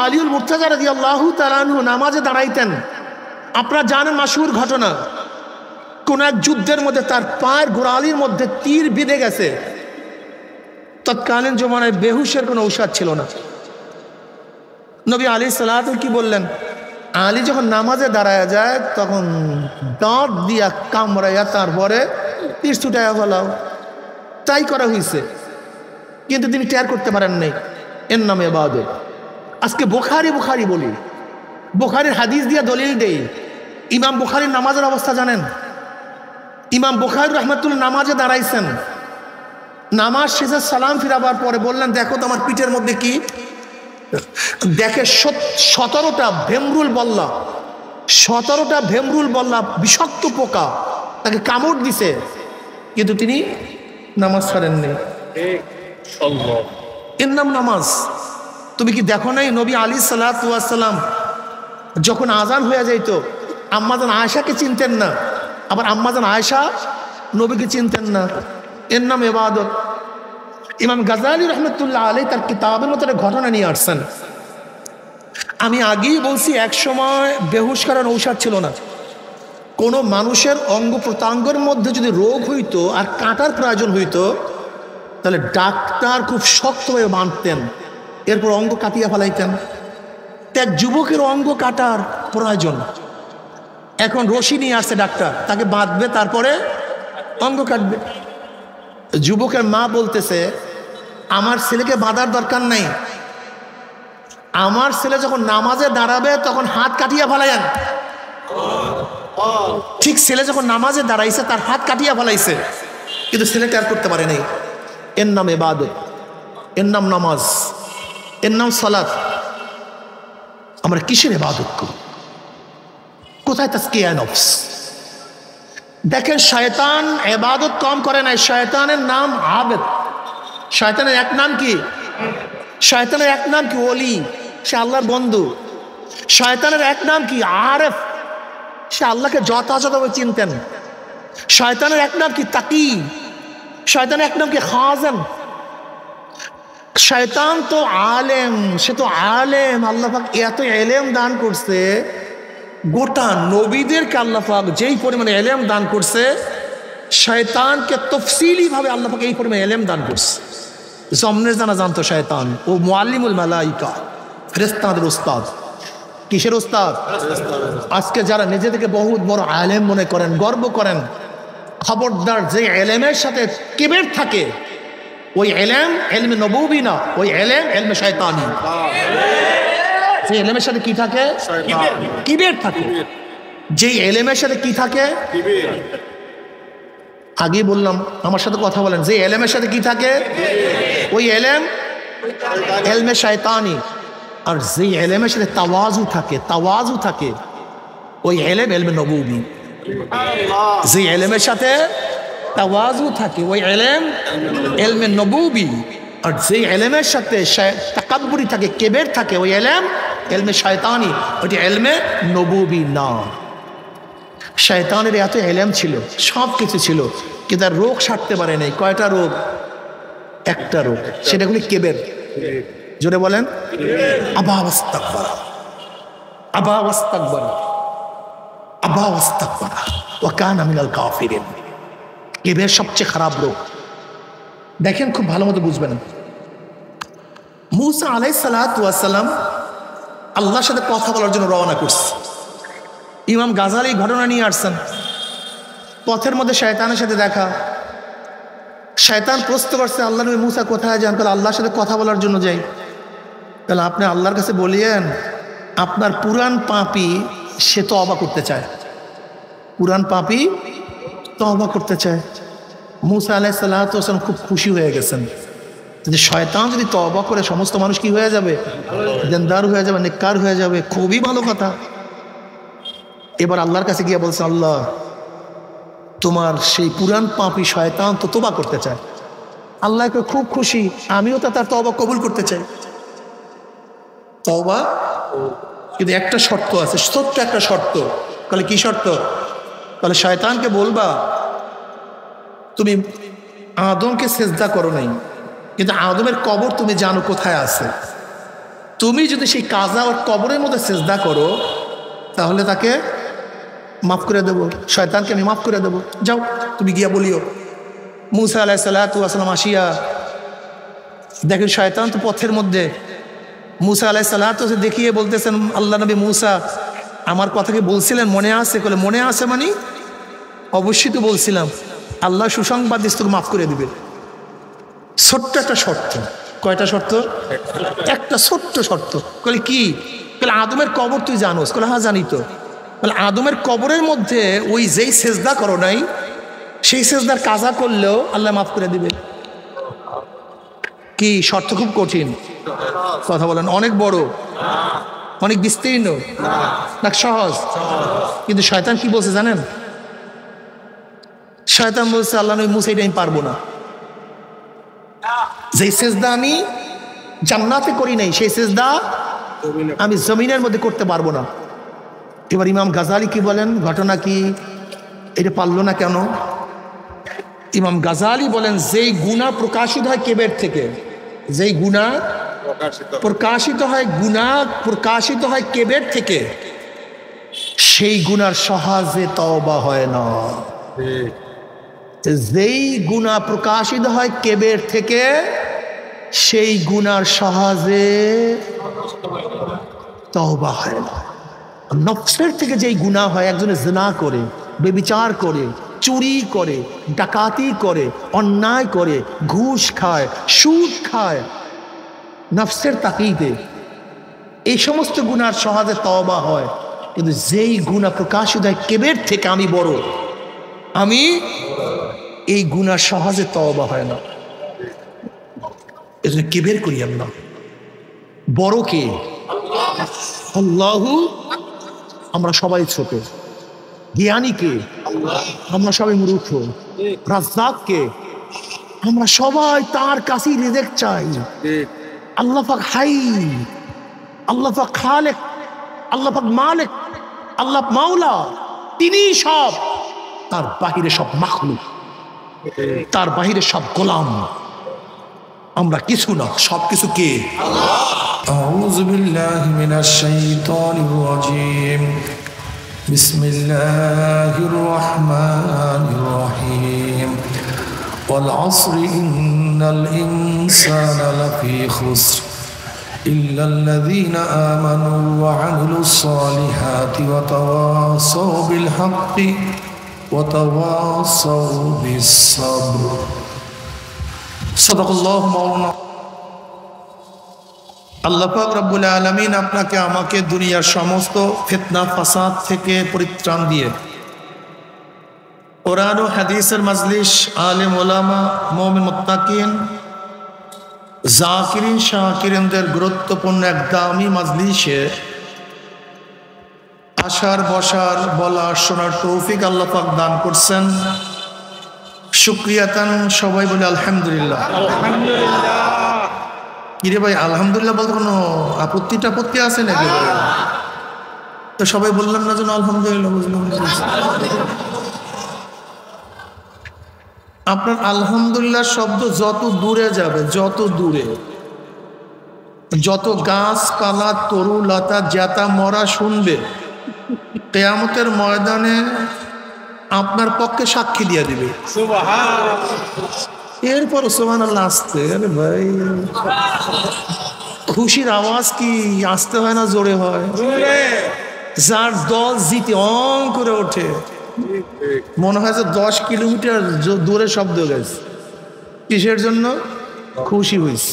আলীউল মুর্তাজা রাদিয়াল্লাহু তাআলা আনহু নামাজে দাঁড়াইতেন, আপনারা জানেন মাশহুর ঘটনা, কোন এক যুদ্ধের মধ্যে তার পায়ের গোড়ালির মধ্যে তীর বিঁধে গেছে। তৎকালীন জমানায় বেহুশের কোনো ঔষধ ছিল না। নবী আলাইহিস সালাতু কি বললেন, আলী যখন নামাজে দাঁড়ায় যায় তখন দাঁত দিয়া কামড়াইয়া তারপরে তীর ছুটাইয়া ফেলাও। তাই করা হয়েছে, কিন্তু তিনি টের করতে পারেন নাই। এর নামে ইবাদত। আজকে বুখারী বলি, বুখারীর হাদিস দিয়া দলিল দেই। ইমাম বুখারীর নামাজের অবস্থা জানেন? ইমাম বুখারী রাহমাতুল্লাহ নামাজে দাঁড়াইছেন, নামাজ শেষে সালাম ফিরাবার পরে বললেন, দেখো তো আমার পিঠের মধ্যে কি। দেখে 17টা ভেমরুল বল্লা, 17টা ভেমরুল বল্লা, বিষাক্ত পোকা তাকে কামড় দিছে, কিন্তু তিনি নামাজ ছাড়েননি। এর নাম নামাজ। তুমি কি দেখো নাই নবী আলাইহিস সালাতু ওয়াস সালাম যখন আজান হয়ে যাইতো আম্মাজান আয়েশাকে চিনতেন না, আবার আম্মাজান আয়েশা নবীকে চিনতেন না। এর নাম ইবাদত। ইমাম গাজালি রহমতুল্লাহ আলাইহি তার কিতাবের মধ্যে ঘটনা নিয়ে আসছেন। আমি আগেই বলছি, এক সময় বেহুশ করার ঔষধ ছিল না। কোনো মানুষের অঙ্গ প্রত্যঙ্গের মধ্যে যদি রোগ হইতো আর কাটার প্রয়োজন হইতো, তাহলে ডাক্তার খুব শক্তভাবে বাঁধতেন, এরপর অঙ্গ কাটিয়ে ফেলাইতেন। এক যুবকের অঙ্গ কাটার প্রয়োজন, এখন রশি নিয়ে আসছে ডাক্তার, তাকে বাঁধবে, তারপরে অঙ্গ কাটবে। যুবকের মা বলতেছে, আমার ছেলেকে বাঁধার দরকার নাই, আমার ছেলে যখন নামাজে দাঁড়াবে তখন হাত কাটিয়া ফেলাইন। ঠিক ছেলে যখন নামাজে দাঁড়াইছে তার হাত কাটিয়া ফেলাইছে, কিন্তু ছেলেটা আর করতে পারে নাই। এর নাম ইবাদত, এর নাম নামাজ, এর নাম সালাত। আমরা কিসের ইবাদত করি? কোথায় তাজকিয়া নফস? দেখেন, শয়তান ইবাদত কম করে নাই, শয়তানের নাম আবেদ। শয়তানের এক নাম কি? শয়তানের এক নাম কি? ওলি, সে আল্লাহর বন্ধু। শয়তানের এক নাম কি? আরেফ, সে আল্লাহকে যথাযথভাবে চিনতেন। শয়তানের এক নাম কি? তাকি। শয়তানের এক নাম কি? খাজেন। শয়তান তো আলেম, সে তো আলেম। আল্লাহ পাক এত এলেম দান করছে, গোটা নবীদেরকে আল্লাহ পাক যেই পরিমাণে এলেম দান করছে, শয়তানকে তফসিলি ভাবে আল্লাহ পাক এই পরিমাণে এলেম দান করছে। জমনের জানা জানতো শয়তান, ও মুআল্লিমুল মালাইকা, ফেরেশতাদের উস্তাদ। কিসের উস্তাদ? আজকে যারা নিজেদেরকে বহুত বড় আলেম মনে করেন, গর্ব করেন, খবরদার, যে এলেমের সাথে কিবের থাকে ওই এলেম এলমে নবুবী না, ওই এলেম এলমে শয়তানি। যে এলেমের সাথে কি থাকে? কিবের থাকে। যে এলেমের সাথে কি থাকে? আগেই বললাম, আমার সাথে কথা বলেন, যে এলেমের সাথে কি থাকে ওই এলেম এলমে শয়তানি। আর যে এলেমের সাথে তাওয়াজু থাকে ওই এলেম এলমে নবুবী। যে এলেমের সাথে তাওয়াজু থাকে ওই এলেম এলমে নবুবী। আর যে এলেমের সাথে তাকাব্বুরি থাকে, কেবের থাকে, ওই এলেম এলমে শয়তানি, ওইটি এলমে নবুবী না। শয়তানের এত এলেম ছিল, সব কিছু ছিল, কিন্তু তার রোগ সারতে পারে নাই। কয়টা রোগ? একটা রোগ, সেটা হলো কেবের। জোরে বলেন, আবা ওয়াস্তাকবারা, আবা ওয়াস্তাকবারা, আবা ওয়াস্তাকবারা ওয়া কানা মিনাল কাফিরিন। কেবের সবচেয়ে খারাপ রোগ। দেখেন, খুব ভালো মতো বুঝবেন। মূসা আলাইহিস সালাতু ওয়াস সালাম আল্লাহর সাথে কথা বলার জন্য রওনা করছে। ইমাম গাজালি ঘটনা নিয়ে আসছেন। পথের মধ্যে শয়তানের সাথে দেখা। শয়তান প্রশ্ন করছে, আল্লাহ নবী মূসা কোথায় যান? তাহলে আল্লাহর সাথে কথা বলার জন্য যাই। তাহলে আপনি আল্লাহর কাছে বলিয়েন, আপনার পুরান পাপী সে তওবা করতে চায়, পুরান পাপী তওবা করতে চায়। মূসা আলাইহিস সালাতু ওয়াস সালাম খুব খুশি হয়ে গেছেন যে শয়তান যদি তওবা করে সমস্ত মানুষ কি হয়ে যাবে? দিনদার হয়ে যাবে, নেককার হয়ে যাবে। খুবই ভালো কথা। এবার আল্লাহর কাছে গিয়ে বলছে, আল্লাহ, তোমার সেই পুরান পাপী শয়তান তো তওবা করতে চায়। আল্লাহকে খুব খুশি, আমিও তো তার তওবা কবুল করতে চাই। তওবা, কিন্তু একটা শর্ত আছে, ছোট্ট একটা শর্ত। তাহলে কি শর্ত? তাহলে শয়তানকে বলবা, তুমি আদমকে সেজদা করো নাই, কিন্তু আদমের কবর তুমি জানো কোথায় আছে। তুমি যদি সেই কাজা ওর কবরের মধ্যে সেজদা করো তাহলে তাকে মাফ করে দেবো, শয়তানকে আমি মাফ করে দেবো। যাও তুমি গিয়া বলিও। মুসা আলাইহিস সালাতু ওয়াস সালাম আসিয়া দেখেন শয়তান তো পথের মধ্যে, মুসা আলাইহিস সালাতু দেখিয়ে বলতেছেন, আল্লাহ নবী মুসা আমার কথা কি বলছিলেন, মনে আছে? বলে মনে আছে মানে অবশ্যই তো বলছিলাম। আল্লাহ সুসংবাদ দিস, তোকে মাফ করে দিবে। ছোট্ট একটা শর্ত। কয়টা শর্ত? একটা ছোট্ট শর্ত। বলে কি? বলে আদমের কবর তুই জানোস? বলে হ্যাঁ জানি তো। বলে আদমের কবরের মধ্যে ওই যেই সেজদা করো নাই সেই সেজদার কাজা করলেও আল্লাহ মাফ করে দিবে। কি শর্ত? খুব কঠিন কথা বলেন, অনেক বড়, অনেক বিস্তীর্ণ না সহজ? কিন্তু শয়তান কি বলছে জানেন? শয়তান বলছে আল্লাহ নবী মুসা এটা আমি পারবো না, যেই সেজদা আমি জান্নাতে করি নাই সেই সেজদা আমি জমিনের মধ্যে করতে পারবো না। এবার ইমাম গাজালি কি বলেন, ঘটনা কি, এটা পারলো না কেন? ইমাম গাজালি বলেন যেই গুনাহ প্রকাশিত হয় কেবের থেকে, যেই গুনাহ প্রকাশিত হয় কেবের থেকে, সেই গুনার সহজে তওবা হয় না। যেই গুনাহ প্রকাশিত হয় কেবের থেকে সেই গুনার সহজে তওবা হয় না। নফসের থেকে যেই গুনাহ হয়, একজনে জিনা করে, বেবিচার করে, চুরি করে, ডাকাতি করে, অন্যায় করে, ঘুষ খায়, সুদ খায়, নফসের তাকিদে এই সমস্ত গুনার সহজে তওবা হয়। কিন্তু যেই গুনাহ প্রকাশিত হয় কেবের থেকে, আমি বড়, আমি এই গুনার সহজে তওবা হয় না। এজন্য কেবের করি আমরা। বড় কে? আল্লাহু। আমরা সবাই ছোট। জ্ঞানী কে? আমরা সবাই মূর্খ। রাজ্জাক কে? আমরা সবাই তার কাছেই রিজিক চাই। আল্লাহ পাক হাই, আল্লাহ পাক খালেক, আল্লাহ পাক মালিক, আল্লাহ মাওলা, তিনি সব। তার বাহিরে সব মাখলুক, তার বাহিরে সব গোলাম। আমরা কিছু না, সব কিছু কে? আউযু বিল্লাহি মিনাশ শাইতানির রাজীম। বিসমিল্লাহির রহমানির রহিম। ওয়াল আসরি ইন্নাল ইনসানা লাফি খুসর ইল্লাল্লাযীনা আমানু ওয়া আমিলুস সালিহাতি ওয়া তাওয়াসাউ বিল হাক্কি ওয়া তাওয়াসাউ বিস সাবর। সাদাকাল্লাহু মাওলানা। আল্লাহ পাক রব্বুল আলামিন আপনাকে আমাকে দুনিয়ার সমস্ত ফিতনা ফাসাদ থেকে পরিত্রাণ দিয়ে কোরআন ও হাদিসের মাজলিস, আলেম ওলামা, মুমিন মুত্তাকিন, জাকিরিন শাকিরিনদের গুরুত্বপূর্ণ এক দামি মাজলিসে আসার, বসার, বলার, শোনার তৌফিক আল্লাহ পাক দান করছেন। শুকরিয়াতান সবাই বলে আলহামদুলিল্লাহ। কিরে ভাই আলহামদুলিল্লাহ বলতে কোনো আপত্তি আছে নাকি? তো সবাই বললাম না যেন আলহামদুলিল্লাহ। বুঝলাম। আপনার আলহামদুলিল্লাহ শব্দ যত দূরে যাবে, যত দূরে, যত গাছপালা, তরু লতা, জাতা মরা শুনবে, কিয়ামতের ময়দানে আপনার পক্ষে সাক্ষী দিয়ে দিবে। এরপর সুবহানাল্লাহ আসতে, আরে ভাই খুশির আওয়াজ কি আসতে হয় না জোরে হয়? যার দল জিতে অং করে ওঠে, মনে হয় যে 10 কিলোমিটার দূরে শব্দ গেছে। কিসের জন্য? খুশি হয়েছে।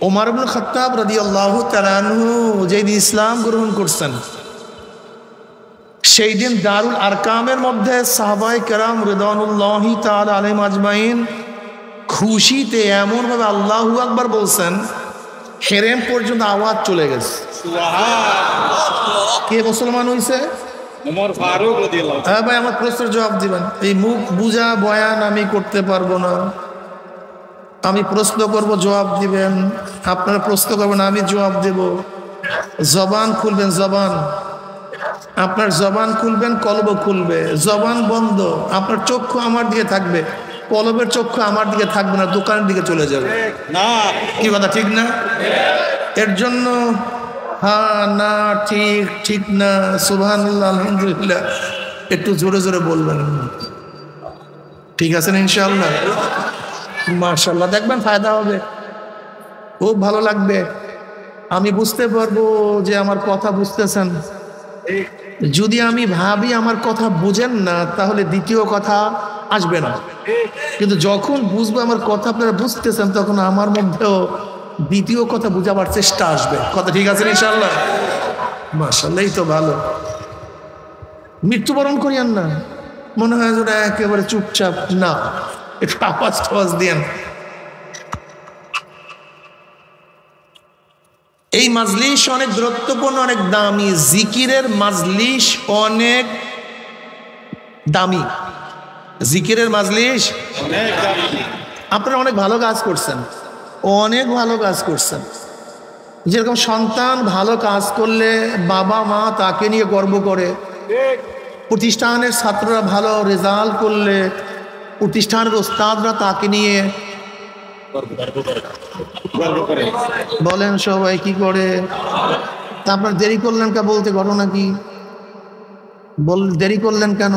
ওমর ইবনে খাত্তাব রাদিয়াল্লাহু তাআলা আনহু যেদিন ইসলাম গ্রহণ করছেন, সেই দিন দারুল আরকামের মধ্যে সাহাবায়ে কেরাম রিদওয়ানুল্লাহি তাআলা আলাইহিম আজমাইন খুশিতে এমনভাবে আল্লাহু আকবার বলছেন, হেরেম পর্যন্ত আওয়াজ চলে গেছে। কে মুসলমান হয়েছে? ওমর ফারুক রাদিয়াল্লাহু। হ্যাঁ ভাই, আমার প্রশ্নের জবাব দিবেন। এই মুখ বুঝা বয়ান আমি করতে পারবো না। আমি প্রশ্ন করব, জবাব দিবেন। আপনারা প্রশ্ন করবেন, আমি জবাব দেব। জবান খুলবেন, জবান আপনার জবান খুলবেন, কলব খুলবে। জবান বন্ধ, আপনার চক্ষু আমার দিকে থাকবে, কলবের চক্ষু আমার দিকে থাকবে না, দোকানের দিকে চলে যাবে। না কি কথা ঠিক না? এর জন্য হ্যাঁ না ঠিক, ঠিক না, সুবহানাল্লাহ, আলহামদুলিল্লাহ একটু জোরে জোরে বলবেন। ঠিক আছে না ইনশাআল্লাহ? মাশাআল্লাহ, দেখবেন ফায়দা হবে, খুব ভালো লাগবে। আমি বুঝতে পারবো যে আমার কথা বুঝতেছেন। যদি আমি ভাবি আমার কথা বুঝেন না, তাহলে দ্বিতীয় কথা আসবে না। কিন্তু যখন বুঝবো আমার কথা আপনারা বুঝতেছেন, তখন আমার মধ্যেও দ্বিতীয় কথা বুঝাবার চেষ্টা আসবে। কথা ঠিক আছে ইনশাআল্লাহ? মাশাআল্লাহ, এই তো ভালো। মৃত্যুবরণ করিয়েন না, মনে হয় যেটা একেবারে চুপচাপ না, একটু আওয়াজ টাওয়াজ দিয়েন। এই মাজলিস অনেক গুরুত্বপূর্ণ, অনেক দামি। জিকিরের মাজলিস অনেক দামি, জিকিরের মাজলিস অনেক দামি। আপনারা অনেক ভালো কাজ করছেন, অনেক ভালো কাজ করছেন। যেরকম সন্তান ভালো কাজ করলে বাবা মা তাকে নিয়ে গর্ব করে, প্রতিষ্ঠানের ছাত্ররা ভালো রেজাল্ট করলে প্রতিষ্ঠানের ওস্তাদরা তাকে নিয়ে বলেন সবাই কি করে। আপনার দেরি করলেন কে বলতে, ঘটনা কি? দেরি করলেন কেন?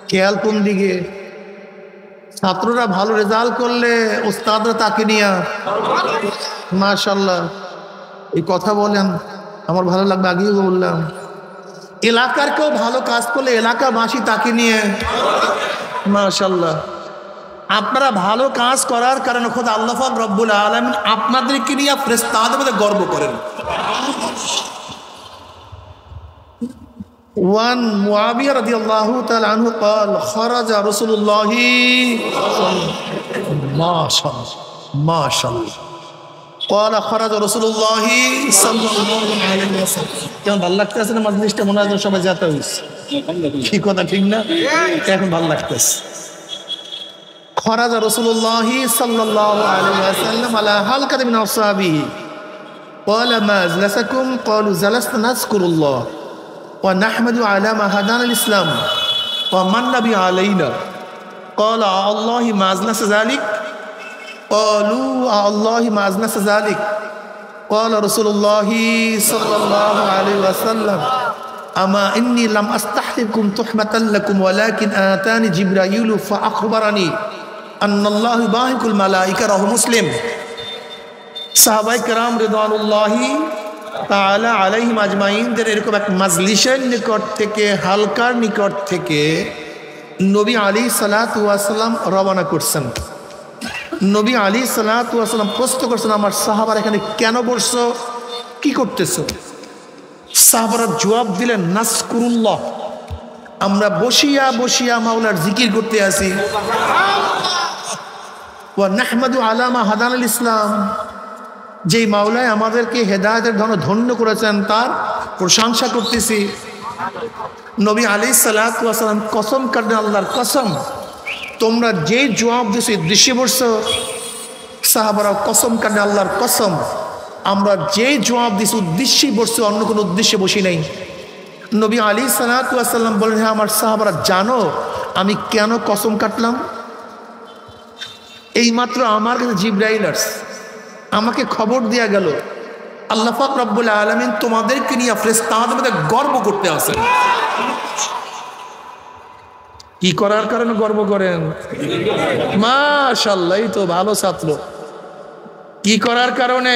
খেয়াল কোন দিকে? ছাত্ররা ভালো রেজাল্ট করলে ওস্তাদরা তাকে নিয়ে মাশাআল্লাহ এই কথা বলেন, আমার ভালো লাগবে। আগেও বললাম, এলাকার কেউ ভালো কাজ করলে এলাকাবাসী তাকে নিয়ে মাশাআল্লাহ। আপনারা ভালো কাজ করার কারণে খোদা আল্লাহ পাক রব্বুল আলামিন আপনাদেরকে নিয়ে ফেরেশতাদের মধ্যে গর্ব করেন। ওয়ান মুআবিয়া রাদিয়াল্লাহু তাআলা আনহু قال خرج رسول الله মাশাআল্লাহ قال خرج رسول الله صلى الله عليه وسلم। কেমন ভালো লাগতেছে না মাজলিসটা? মনে হয় সবাই যেতে হইছে, কি কথা ঠিক না? এখন ভালো লাগতেছে। خرج رسول الله صلى الله عليه وسلم على حلقة من أصحابه قال ما أجلسكم؟ قالوا جلسنا نذكر الله ونحمد على ما هدانا الإسلام ومن به علينا. قال الله ما أجلس ذلك؟ قالوا الله ما أجلس ذلك. قال رسول الله صلى الله عليه وسلم أما إني لم أستحلفكم تحمة لكم ولكن آتاني جبرائيل فأخبرني أن الله يباهك الملائكة. رواه مسلم। সাহাবায়ে কেরাম রিদওয়ানুল্লাহি তাআলা আলাইহিম আজমাইনদের এরকম এক মাজলিসের নিকট থেকে, হালকার নিকট থেকে নবী আলাইহিস সালাতু ওয়াস সালাম রওনা করছেন। নবী আলাইহিস সালাতু ওয়াস সালাম প্রশ্ন করছেন, আমার সাহাবারা এখানে কেন বসছো, কি করতেছো? সাহাবারা জবাব দিলেন, নাজকুরুল্লাহ, আমরা বসিয়া বসিয়া মাওলার জিকির করতে আসি। ওয়া নাহমাদু আলা মা হাদানাল ইসলাম, যেই মাওলায় আমাদেরকে হেদায়েতের জন্য ধন্য করেছেন তার প্রশংসা করতেছি। নবী আলাইহিস সালাতু ওয়াস সালাম কসম কাটেন, আল্লাহর কসম, তোমরা যেই জবাব দিছো উদ্দেশ্যে বসছো। সাহাবারা কসম কাটেন, আল্লাহর কসম, আমরা যেই জবাব দিছি উদ্দেশ্যেই বসছি, অন্য কোনো উদ্দেশ্যে বসি নাই। নবী আলাইহিস সালাতু ওয়াস সালাম বলেন, হ্যাঁ আমার সাহাবারা জানো আমি কেন কসম কাটলাম? এইমাত্র আমার কাছে জিবরাইল আসছে, আমাকে খবর দেয়া গেল আল্লাহ পাক রব্বুল আলামিন তোমাদেরকে নিয়ে ফেরেশতাদের মধ্যে গর্ব করতে আসেন। কি করার কারণে গর্ব করেন? মাশাআল্লাহ, এই তো ভালো ছাত্র। কি করার কারণে?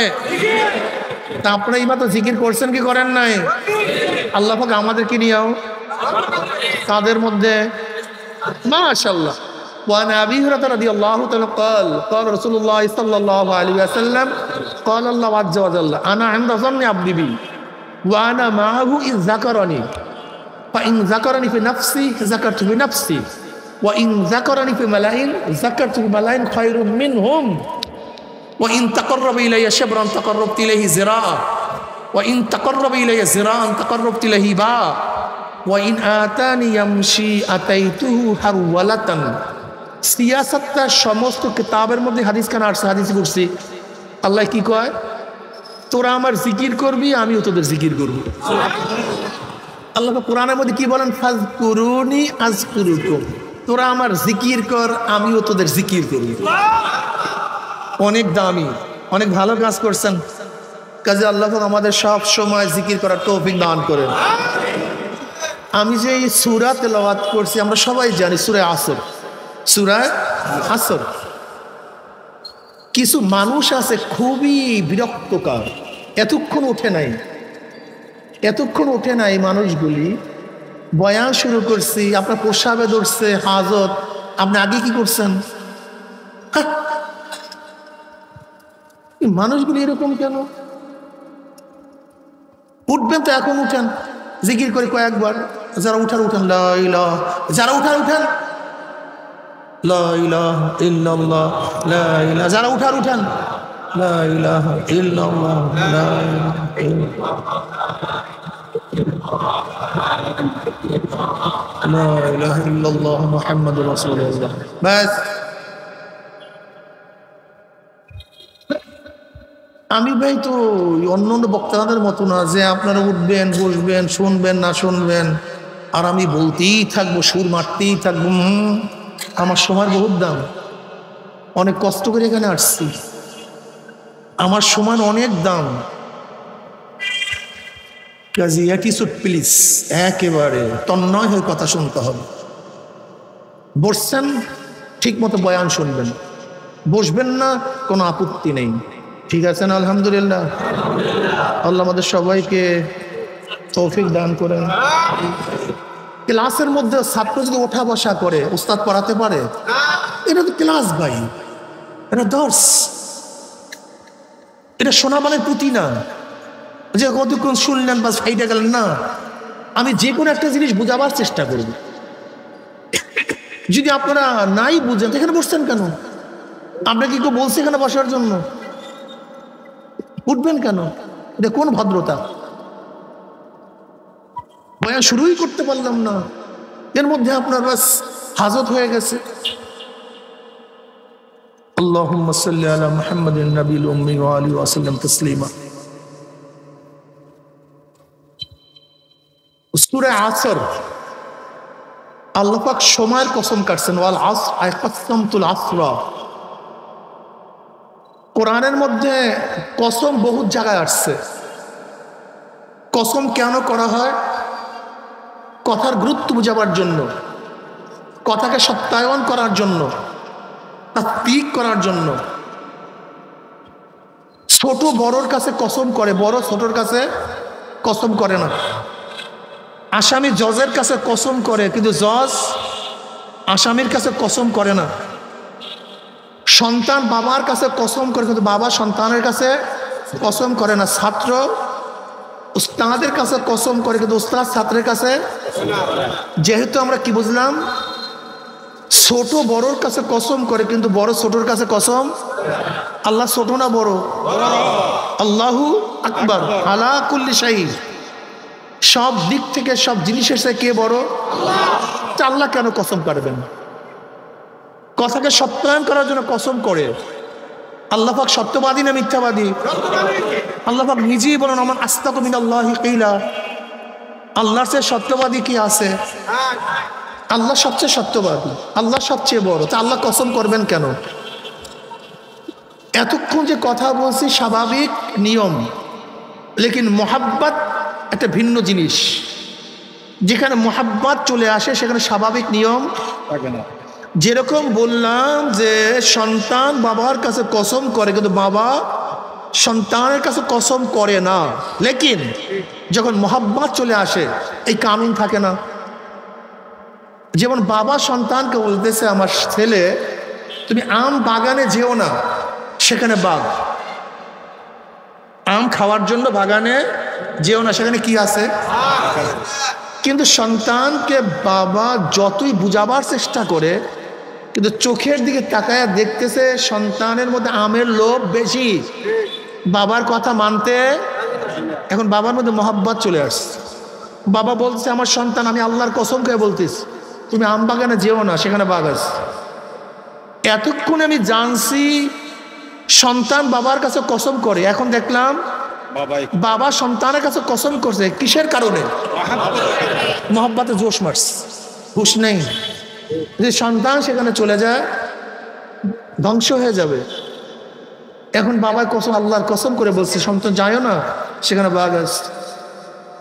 তা আপনারা এইমাত্র জিকির করছেন কি করেন নাই? আল্লাহ পাক আমাদেরকে নিয়েও তাদের মধ্যে মাশাআল্লাহ। وعن أبي هريرة رضي الله تعالى قال قال رسول الله صلى الله عليه وسلم قال الله عز وجل أنا عند ظن عبدي بي وأنا معه إذ ذكرني فإن ذكرني في نفسي ذكرت في نفسي وإن ذكرني في ملأ ذكرت في ملأ خير منهم وإن تقرب إلي شبرا تقربت إليه ذراعا وإن تقرب إلي ذراعا تقربت إليه باعا وإن آتاني يمشي أتيته هرولة। সিয়াসাতটার সমস্ত কিতাবের মধ্যে হাদিস খানা আসছে, হাদিস করছি। আল্লাহ কি কয়? তোরা আমার জিকির করবি, আমিও তোদের জিকির করব। আল্লাহ কোরআনের মধ্যে কি বলেন? ফাজকুরুনি আযকুরুকুম, তোরা আমার জিকির কর, আমিও তোদের জিকির করব। অনেক দামি, অনেক ভালো কাজ করছেন। কাজে আল্লাহ আমাদের সব সময় জিকির করার তৌফিক দান করেন। আমি যে এই সূরা তেলাওয়াত করছি আমরা সবাই জানি সূরা আসর, সূরা আসর। কিছু মানুষ আছে খুবই বিরক্তকর, এতক্ষণ ওঠে নাই মানুষগুলি। বয়ান শুরু করছি, আপনার প্রসাবে ধরছে হাজত, আপনি আগে কি করছেন? মানুষগুলি এরকম কেন? উঠবেন তো এখন উঠেন, জিকির করে কয়েকবার। যারা উঠার উঠেন, লা ইলাহা, যারা উঠেন লা ইলাহা ইল্লাল্লাহ, লা ইলাহা, যারা উঠেন লা ইলাহা ইল্লাল্লাহ, লা ইলাহা ইল্লাল্লাহ, লা ইলাহা ইল্লাল্লাহ মুহাম্মাদুর রাসূলুল্লাহ। বাস। আমি ভাই তো অন্য বক্তাদের মতো না যে আপনারা উঠবেন, বসবেন, শুনবেন না শুনবেন আর আমি বলতেই থাকবো, সুর মারতেই থাকবো। আমার সময়ের বহুত দাম, অনেক কষ্ট করে এখানে আসছি, আমার সময় অনেক দাম। কাজী অ্যাটিটিউড প্লিজ, একেবারে তন্ময় হয়ে কথা শুনতে হবে। বসছেন ঠিক মতো বয়ান শুনবেন, বসবেন না কোনো আপত্তি নেই, ঠিক আছে না? আলহামদুলিল্লাহ। আল্লাহ আমাদের সবাইকে তৌফিক দান করেন। ক্লাসের মধ্যে ছাত্র যদি ওঠা বসা করে, উস্তাদ পড়াতে পারে? এটা তো ক্লাস ভাই, এটা দর্স, এটা শোনাবানের পুঁথি না যে কতক্ষণ শুনলেন বা ফাইডা গেলেন না। আমি যে কোনো একটা জিনিস বোঝাবার চেষ্টা করব। যদি আপনারা নাই বুঝেন এখানে বসছেন কেন? আপনাকে কেউ বলছে এখানে বসার জন্য? উঠবেন কেন? এটা কোন ভদ্রতা? বয়ান শুরুই করতে পারলাম না, এর মধ্যে আপনার বাস হাজত হয়ে গেছে। আল্লাহুম্মা সাল্লি আলা মুহাম্মাদিন নাবিয়্যিল উম্মি ওয়া আলিহি ওয়া সাল্লাম তাসলিমা। সূরা আসর, আল্লাহ পাক সময়ের কসম কাটছেন, ওয়াল আসর আকাসামতুল আসরা। কোরআনের মধ্যে কসম বহুত জায়গায় আসছে। কসম কেন করা হয়? কথার গুরুত্ব বোঝাবার জন্য, কথাকে সত্যায়ন করার জন্য, তাৎবিক করার জন্য। ছোট বড়র কাছে কসম করে, বড় ছোটর কাছে কসম করে না। আসামি জজের কাছে কসম করে, কিন্তু জজ আসামির কাছে কসম করে না। সন্তান বাবার কাছে কসম করে, কিন্তু বাবা সন্তানের কাছে কসম করে না। ছাত্র উস্তাদের কাছে কসম করে, কিন্তু উস্তাদ ছাত্রের কাছে। যেহেতু আমরা কি বুঝলাম? ছোট বড়র কাছে কসম করে, কিন্তু বড় ছোটর কাছে কসম। আল্লাহ ছোট না বড়? আল্লাহু আকবার আলা কুল্লি শাইইন। সব দিক থেকে সব জিনিসের সাথে কে বড়? আল্লাহ কেন কসম কাটবেন? কথাকে সত্যায়ন করার জন্য কসম করে। আল্লাহ পাক সত্যবাদী না মিথ্যাবাদী? আল্লাহ পাক নিজেই বলেন, আমান আস্তাকু মিনাল্লাহি কিলা। আল্লাহর চেয়ে সত্যবাদী কি আছে? আল্লাহ সবচেয়ে সত্যবাদী, আল্লাহ সবচেয়ে বড়। তা আল্লাহ কসম করবেন কেন? এতক্ষণ যে কথা বলছি স্বাভাবিক নিয়ম, লেকিন মোহাব্বত একটা ভিন্ন জিনিস। যেখানে মোহাব্বত চলে আসে সেখানে স্বাভাবিক নিয়ম থাকে না। যেরকম বললাম যে সন্তান বাবার কাছে কসম করে, কিন্তু বাবা সন্তানের কাছে কসম করে না। লেকিন যখন মোহাব্বত চলে আসে এই কানুন থাকে না। যেমন বাবা সন্তানকে বলতেছে, আমার ছেলে তুমি আম বাগানে যেও না, সেখানে বাঘ। আম খাওয়ার জন্য বাগানে যেও না, সেখানে কি আছে? কিন্তু সন্তানকে বাবা যতই বুঝাবার চেষ্টা করে, কিন্তু চোখের দিকে তাকায় দেখতেছে সন্তানের মধ্যে আমের লোভ বেশি, বাবার কথা মানতে। এখন বাবার মধ্যে মহব্বত চলে আসছে। বাবা বলছে, আমার সন্তান আমি আল্লাহর কসম করে বলতেছি তুমি আম বাগানে যেও না, সেখানে বাঘ আছে। এতক্ষণ আমি জানছি সন্তান বাবার কাছে কসম করে, এখন দেখলাম বাবা সন্তানের কাছে কসম করছে। কিসের কারণে? মহব্বতে জোশ মারছে, হুশ নেই। যে সন্তান সেখানে চলে যায় ধ্বংস হয়ে যাবে। এখন বাবা কসম, আল্লাহর কসম করে বলছে সন্তান যায়ও না, সেখানে বাঘ আসছে।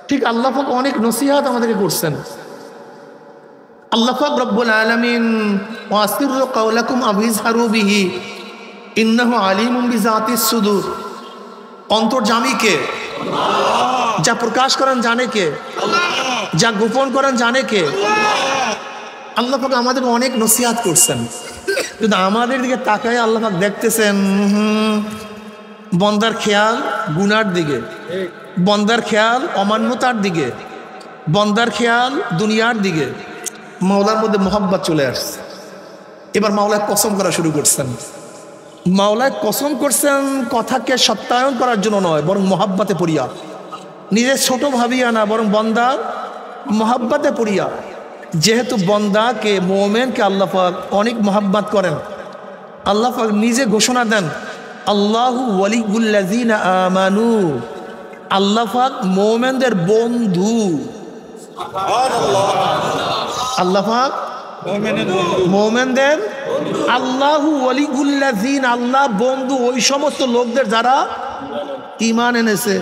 ঠিক আল্লাহ পাক অনেক নসিহত আমাদেরকে করছেন। আল্লাহ পাক রব্বুল আলামিন ওয়াসিরু কাওলাকুম আও ইজহারু বিহি ইন্নাহু আলিমুম বিযাতিস সুদূর। অন্তর্যামী কে? যা প্রকাশ করেন জানে কে? যা গোপন করেন জানে কে? আল্লাহ পাক আমাদেরকে অনেক নসিহত করছেন, কিন্তু আমাদের দিকে তাকায় আল্লাহ পাক দেখতেছেন বন্দার খেয়াল গুনার দিকে, বন্দার খেয়াল অমান্যতার দিকে, বন্দার খেয়াল দুনিয়ার দিকে। মাওলার মধ্যে মোহাব্বত চলে আসছে। এবার মাওলায় কসম করা শুরু করছেন। মাওলায় কসম করছেন কথাকে সত্যায়ন করার জন্য নয়, বরং মোহাব্বতে পড়িয়া, নিজের ছোট ভাবিয়া না, বরং বন্দার মোহাব্বতে পড়িয়া। যেহেতু বন্দাকে, মোমেনকে আল্লাহ পাক অনেক মোহাব্বত করেন, আল্লাহ পাক নিজে ঘোষণা দেন আল্লাহু ওয়ালিউল্লাযিনা আমানু, আল্লাহ পাক মোমেনদের বন্ধু। আল্লাহ পাক মোমেনদের, আল্লাহু ওয়ালিউল্লাযিন, আল্লাহ বন্ধু ওই সমস্ত লোকদের যারা ঈমান এনেছে।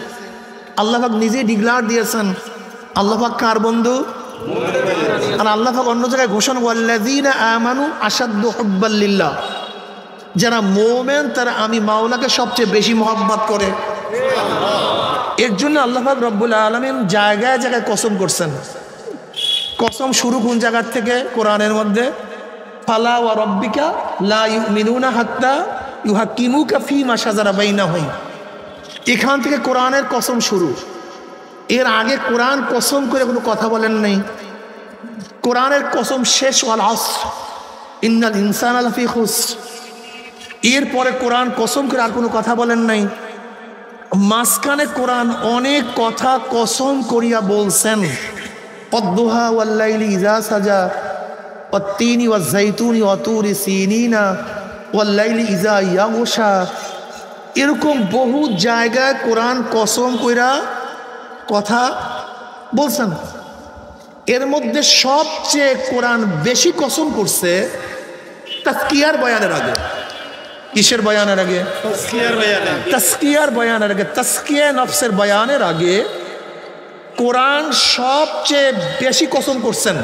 আল্লাহ পাক নিজে ডিক্লার দিয়েছেন আল্লাহ পাক কার বন্ধু। আর আল্লাহ পাক অন্য জায়গায় ঘোষণা ওয়াল্লাযিনা আমানু আশাদ্দু হুব্বাল লিল্লাহ, যারা মোমেন তারা আমি মাওলাকে সবচেয়ে বেশি মহব্বত করে। এর জন্য আল্লাহ পাক রব্বুল আলামিন জায়গায় জায়গায় কসম করছেন। কসম শুরু কোন জায়গার থেকে? কোরআনের মধ্যে ফালা ওয়া রাব্বিকা লা ইউমিনুনা হাত্তা ইউহাক্কিমুকা ফীমা শাজারা বাইনাহুম, এখান থেকে কোরআনের কসম শুরু। এর আগে কোরআন কসম করে কোনো কথা বলেন নাই। কোরআনের কসম শেষ ওয়াল আসর ইন্নাল ইনসানা লাফি খুসর, এরপরে কোরআন কসম করে আর কোনো কথা বলেন নাই। মাঝখানে কোরআন অনেক কথা কসম করিয়া বলছেন। অদ্দুহা ওয়াল্লাইলি ইযা সাজা ওয়াত্তিনি ওয়াজ্জাইতুনি ওয়াতুরি সিনিনা ওয়াল্লাইলি ইযা ইয়াগশা, এরকম বহু জায়গায় কোরআন কসম কইরা কথা বলছেন। এর মধ্যে সবচেয়ে কোরআন বেশি কসম করছে তাজকিয়ার বয়ানের আগে। কিসের বয়ানের আগে? তাজকিয়ার বয়ানের আগে, তাজকিয়া নফসের বয়ানের আগে কোরআন সবচেয়ে বেশি কসম করছেন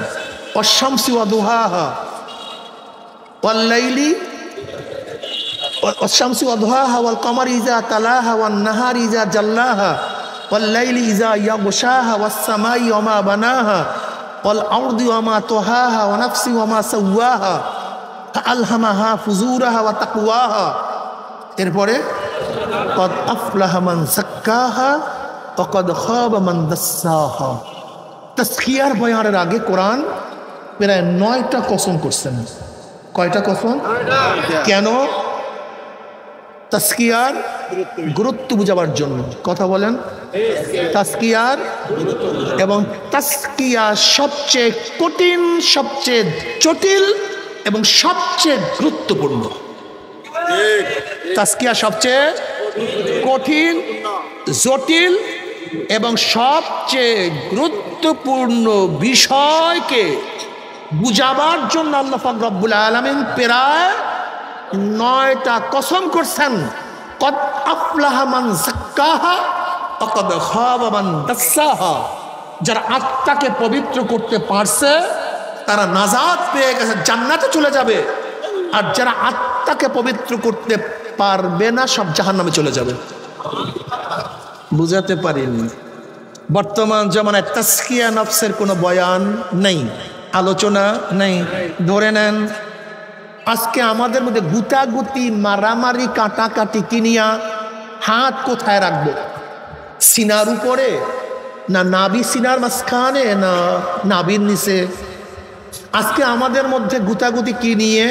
ওয়াশ-শামসি ওয়া দুহাহা ওয়াল-লাইলি ওয়াশ-শামসি ওয়া দুহাহা ওয়াল কমারি ইযা তালাহা ওয়ান নাহারি ইযা জাল্লাহা ওয়াল-লাইলি ইযা ইয়াগশাহা ওয়াস-সামাই ওয়া মা বানাহা ওয়াল আরদি ওয়া মা তুহাহা ওয়া নাফসি ওয়া মা সাওয়াহা ফাআলহামাহা ফুজুরাহা ওয়া তাকওয়াহা। এরপরে ক্বাদ আফলাহা মান যাক্কাহা ওয়া ক্বাদ খাবা মান দাসসাহা। তাজকিয়ার বয়ানের আগে কোরআন প্রায় 9টা কসম করছেন। কয়টা কসম? কেন? তাজকিয়ার গুরুত্ব বুঝাবার জন্য। কথা বলেন। তাজকিয়ার, এবং তাজকিয়া সবচেয়ে কঠিন, সবচেয়ে জটিল এবং সবচেয়ে গুরুত্বপূর্ণ। তাজকিয়া সবচেয়ে কঠিন, জটিল এবং সবচেয়ে গুরুত্বপূর্ণ বিষয়কে বুঝাবার জন্য আল্লাহ পাক রব্বুল আলামিন প্রায় 9টা কসম করছেন। ক্বাদ আফলাহা মান যাক্কাহা ওয়া ক্বাদ খাবা মান দাসসাহা, যারা আত্মাকে পবিত্র করতে পারছে তারা নাজাত পেয়ে গেছে, জান্নাতে চলে যাবে। আর যারা আত্মাকে পবিত্র করতে পারবে না সব জাহান্নামে চলে যাবে। বুঝাতে পারিনি? বর্তমান জামানায় তাজকিয়া নফসের কোনো বয়ান নেই, আলোচনা নেই। ধরে নেন আজকে আমাদের মধ্যে গুতাগুতি, মারামারি, কাটাকাটি কিনিয়া হাত কোথায় রাখবো? সিনার উপরে, না নাভি সিনার মাঝখানে, না নাভির নিচে? আজকে আমাদের মধ্যে গুতাগুতি কি নিয়ে?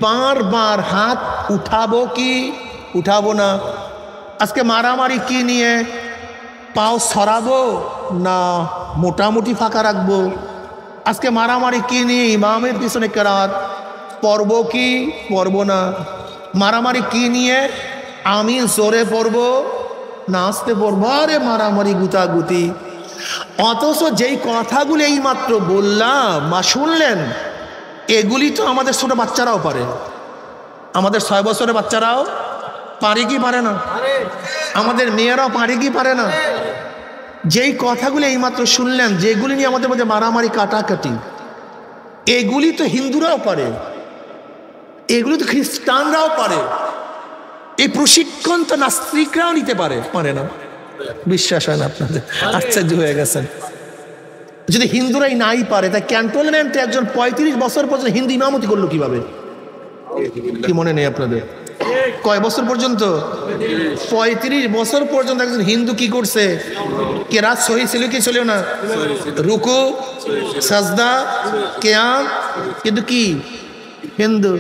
বারবার হাত উঠাবো কি উঠাবো না? আজকে মারামারি কি নিয়ে? পাও সরাবো না মোটামুটি ফাঁকা রাখবো? আজকে মারামারি কি নিয়ে? ইমামের পিছনে কেরাত পড়বো কি পড়বো না? মারামারি কি নিয়ে? আমি জোরে পড়বো না আস্তে পড়বো? আরে মারামারি, গুতাগুতি। অথচ যেই কথাগুলি এই মাত্র বললাম, মা শুনলেন, এগুলি তো আমাদের ছোট বাচ্চারাও পারে। আমাদের 6 বছরের বাচ্চারাও পারে কি পারে না? আমাদের মেয়েরাও পারে কি পারে না? যেই কথাগুলি এইমাত্র শুনলেন, যেগুলি নিয়ে আমাদের মধ্যে মারামারি কাটাকাটি, এগুলি তো হিন্দুরাও পারে, এগুলি তো খ্রিস্টানরাও পারে, এই প্রশিক্ষণ তো নাস্তিকরাও নিতে পারে। পারে না? বিশ্বাস হয় না আপনাদের? আশ্চর্য হয়ে গেছেন। যদি হিন্দুরাই নাই পারে, তাই ক্যান্টনমেন্টে একজন 35 বছর পর্যন্ত হিন্দু ইমামতি করলো কিভাবে? কি মনে নেই আপনাদের? কয় বছর পর্যন্ত? 35 বছর পর্যন্ত একজন হিন্দু কি করছে? কেরাত সহি ছিল কি ছিল না? রুকু, সাজদা, কিয়াম, কিন্তু কি হিন্দু?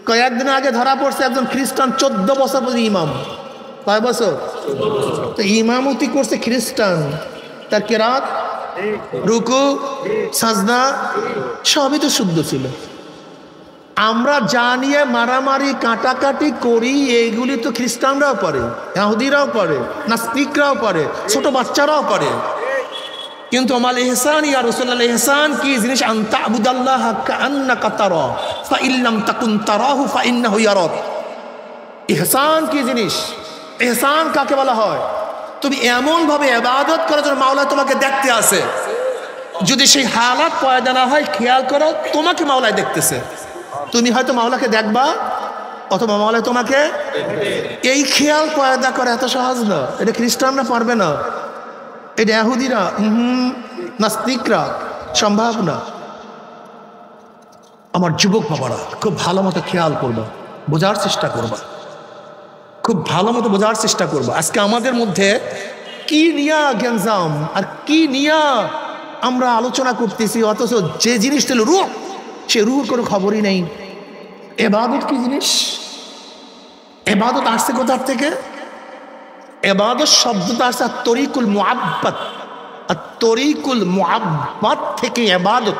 কয়েকদিন আগে ধরা পড়ছে একজন খ্রিস্টান 14 বছর পর্যন্ত ইমাম। কয় বছর? তো ইমামতি করছে খ্রিস্টান, তার কেরাত, রুকু, সাজদা সবই তো শুদ্ধ ছিল। আমরা যা নিয়ে মারামারি কাটাকাটি করি, এইগুলি তো খ্রিস্টানরাও পারে, ইহুদিরাও পারে, নাস্তিকরাও পারে, ছোট বাচ্চারাও পারে। কিন্তু আমাল ইহসান ইয়া রাসূলুল্লাহ, ইহসান কি জিনিস? আনতা আবুদাল্লাহ কাআন্নাকা তারা ফা ইল্লাম তাকুন তারাহু ফা ইন্নাহু ইয়ারাক। ইহসান কি জিনিস? ইহসান কাকে বলা হয়? তুমি এমন ভাবে ইবাদত করো যেন মাওলা তোমাকে দেখতে আসে। যদি সেই হালাত পয়দা না হয়, খেয়াল করো তোমাকে মাওলায় দেখতেছে। তুমি হয়তো মাওলাকে দেখবা অথবা মাওলা তোমাকে, এই খেয়াল পয়দা করা এত সহজ না। এটা খ্রিস্টানরা পারবে না, এটা ইহুদিরা, নাস্তিকরা সম্ভব না। আমার যুবক বাবারা খুব ভালো মতো খেয়াল করবা, বোঝার চেষ্টা করবা, খুব ভালো মতো বোঝার চেষ্টা করবা। আজকে আমাদের মধ্যে কি নিয়া গ্যাঞ্জাম আর কি নিয়া আমরা আলোচনা করতেছি, অথচ যে জিনিস ছিল রূহ, সে রূহের কোনো খবরই নেই। এবাদত কি জিনিস? এবাদত আসছে কোথার থেকে? এবাদত শব্দটা আসছে তরিকুল মুআব্বাদ, আর তরিকুল মুআব্বাদ থেকে এবাদত।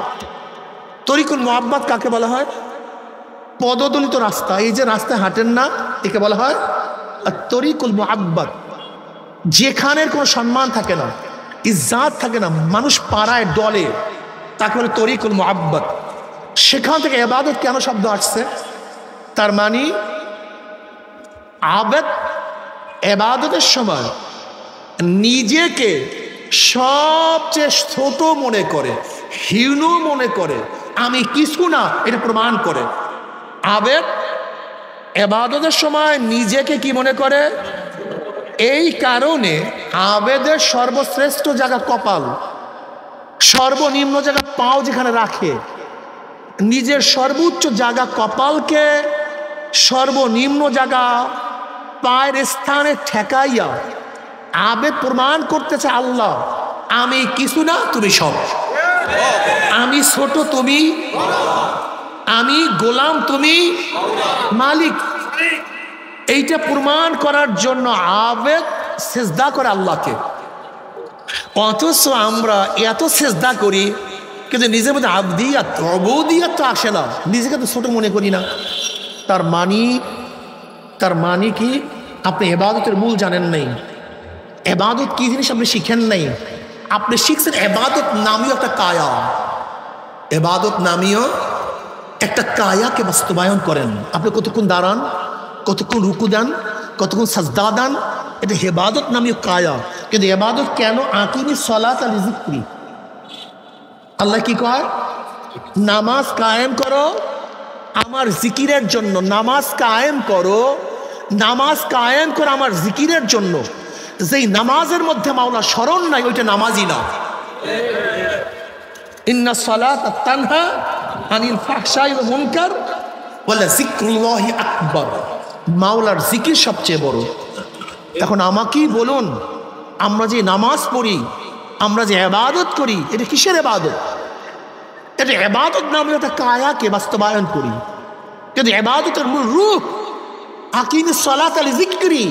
তরিকুল মুআব্বাদ কাকে বলা হয়? পদদলিত রাস্তা, এই যে রাস্তায় হাঁটেন না, একে বলা হয় আর তরিকুল মুআব্বাদ। যেখানের কোনো সম্মান থাকে না, ইজ্জাত থাকে না, মানুষ পাড়ায় ডলে, তাকে বলে তরিকুল মুআব্বাদ। সেখান থেকে এবাদত কেন শব্দ আসছে? তার মানে আবেদ এবাদতের সময় নিজেকে সবচেয়ে ছোট মনে করে, হীন মনে করে, আমি কিছু না, এটা প্রমাণ করে। আবেদ এবাদতের সময় নিজেকে কি মনে করে? এই কারণে আবেদের সর্বশ্রেষ্ঠ জায়গা কপাল, সর্বনিম্ন জায়গা পাও যেখানে রাখে। নিজের সর্বোচ্চ জায়গা কপালকে সর্বনিম্ন জায়গা পায়ের স্থানে ঠেকাইয়া আবেদ প্রমাণ করতেছে, আল্লাহ আমি কিছু না, তুমি সব। আমি ছোট, তুমি, আমি গোলাম, তুমি মালিক। এইটা প্রমাণ করার জন্য আবেদ সেজদা করে আল্লাহকে। অথচ আমরা এত সেজদা করি, কিন্তু নিজের মধ্যে আবদিয়াত, অবদিয়াত তো আসে না, নিজেকে তো ছোট মনে করি না। তার মানে কি? আপনি এবাদতের মূল জানেন নাই। এবাদত কি জিনিস আপনি শিখেন নাই। আপনি শিখছেন এবাদত নামীয় একটা কায়া, এবাদত নামীয় একটা কায়াকে বাস্তবায়ন করেন। আপনি কতক্ষণ দাঁড়ান, কতক্ষণ রুকু দেন, কতক্ষণ সাজদা দেন, এটা এবাদত নামীয় কায়া। কিন্তু এবাদত কেন? আকিমিস সালাত আলি যিকরি। আল্লাহ কি কয়? নামাজ কায়েম করো আমার জিকিরের জন্য। নামাজ কায়েম করো, নামাজ কায়েম করো আমার জিকিরের জন্য। যেই নামাজের মধ্যে মাওলা স্মরণ নাই, ওইটা নামাজই না। ইন্নাস সালাতা তানহা আনিল ফাহশাই ওয়াল মুনকার ওয়ালা যিকরুল্লাহি আকবার। মাওলার জিকির সবচেয়ে বড়। এখন আমাকেই বলুন, আমরা যে নামাজ পড়ি, আমরা যে ইবাদত করি, এটা কিসের ইবাদত? এটা ইবাদত নামে একটা কায়াকে বাস্তবায়ন করি। কিন্তু ইবাদতের মূল রূপ আকিমিস সালাত আলি যিকরি,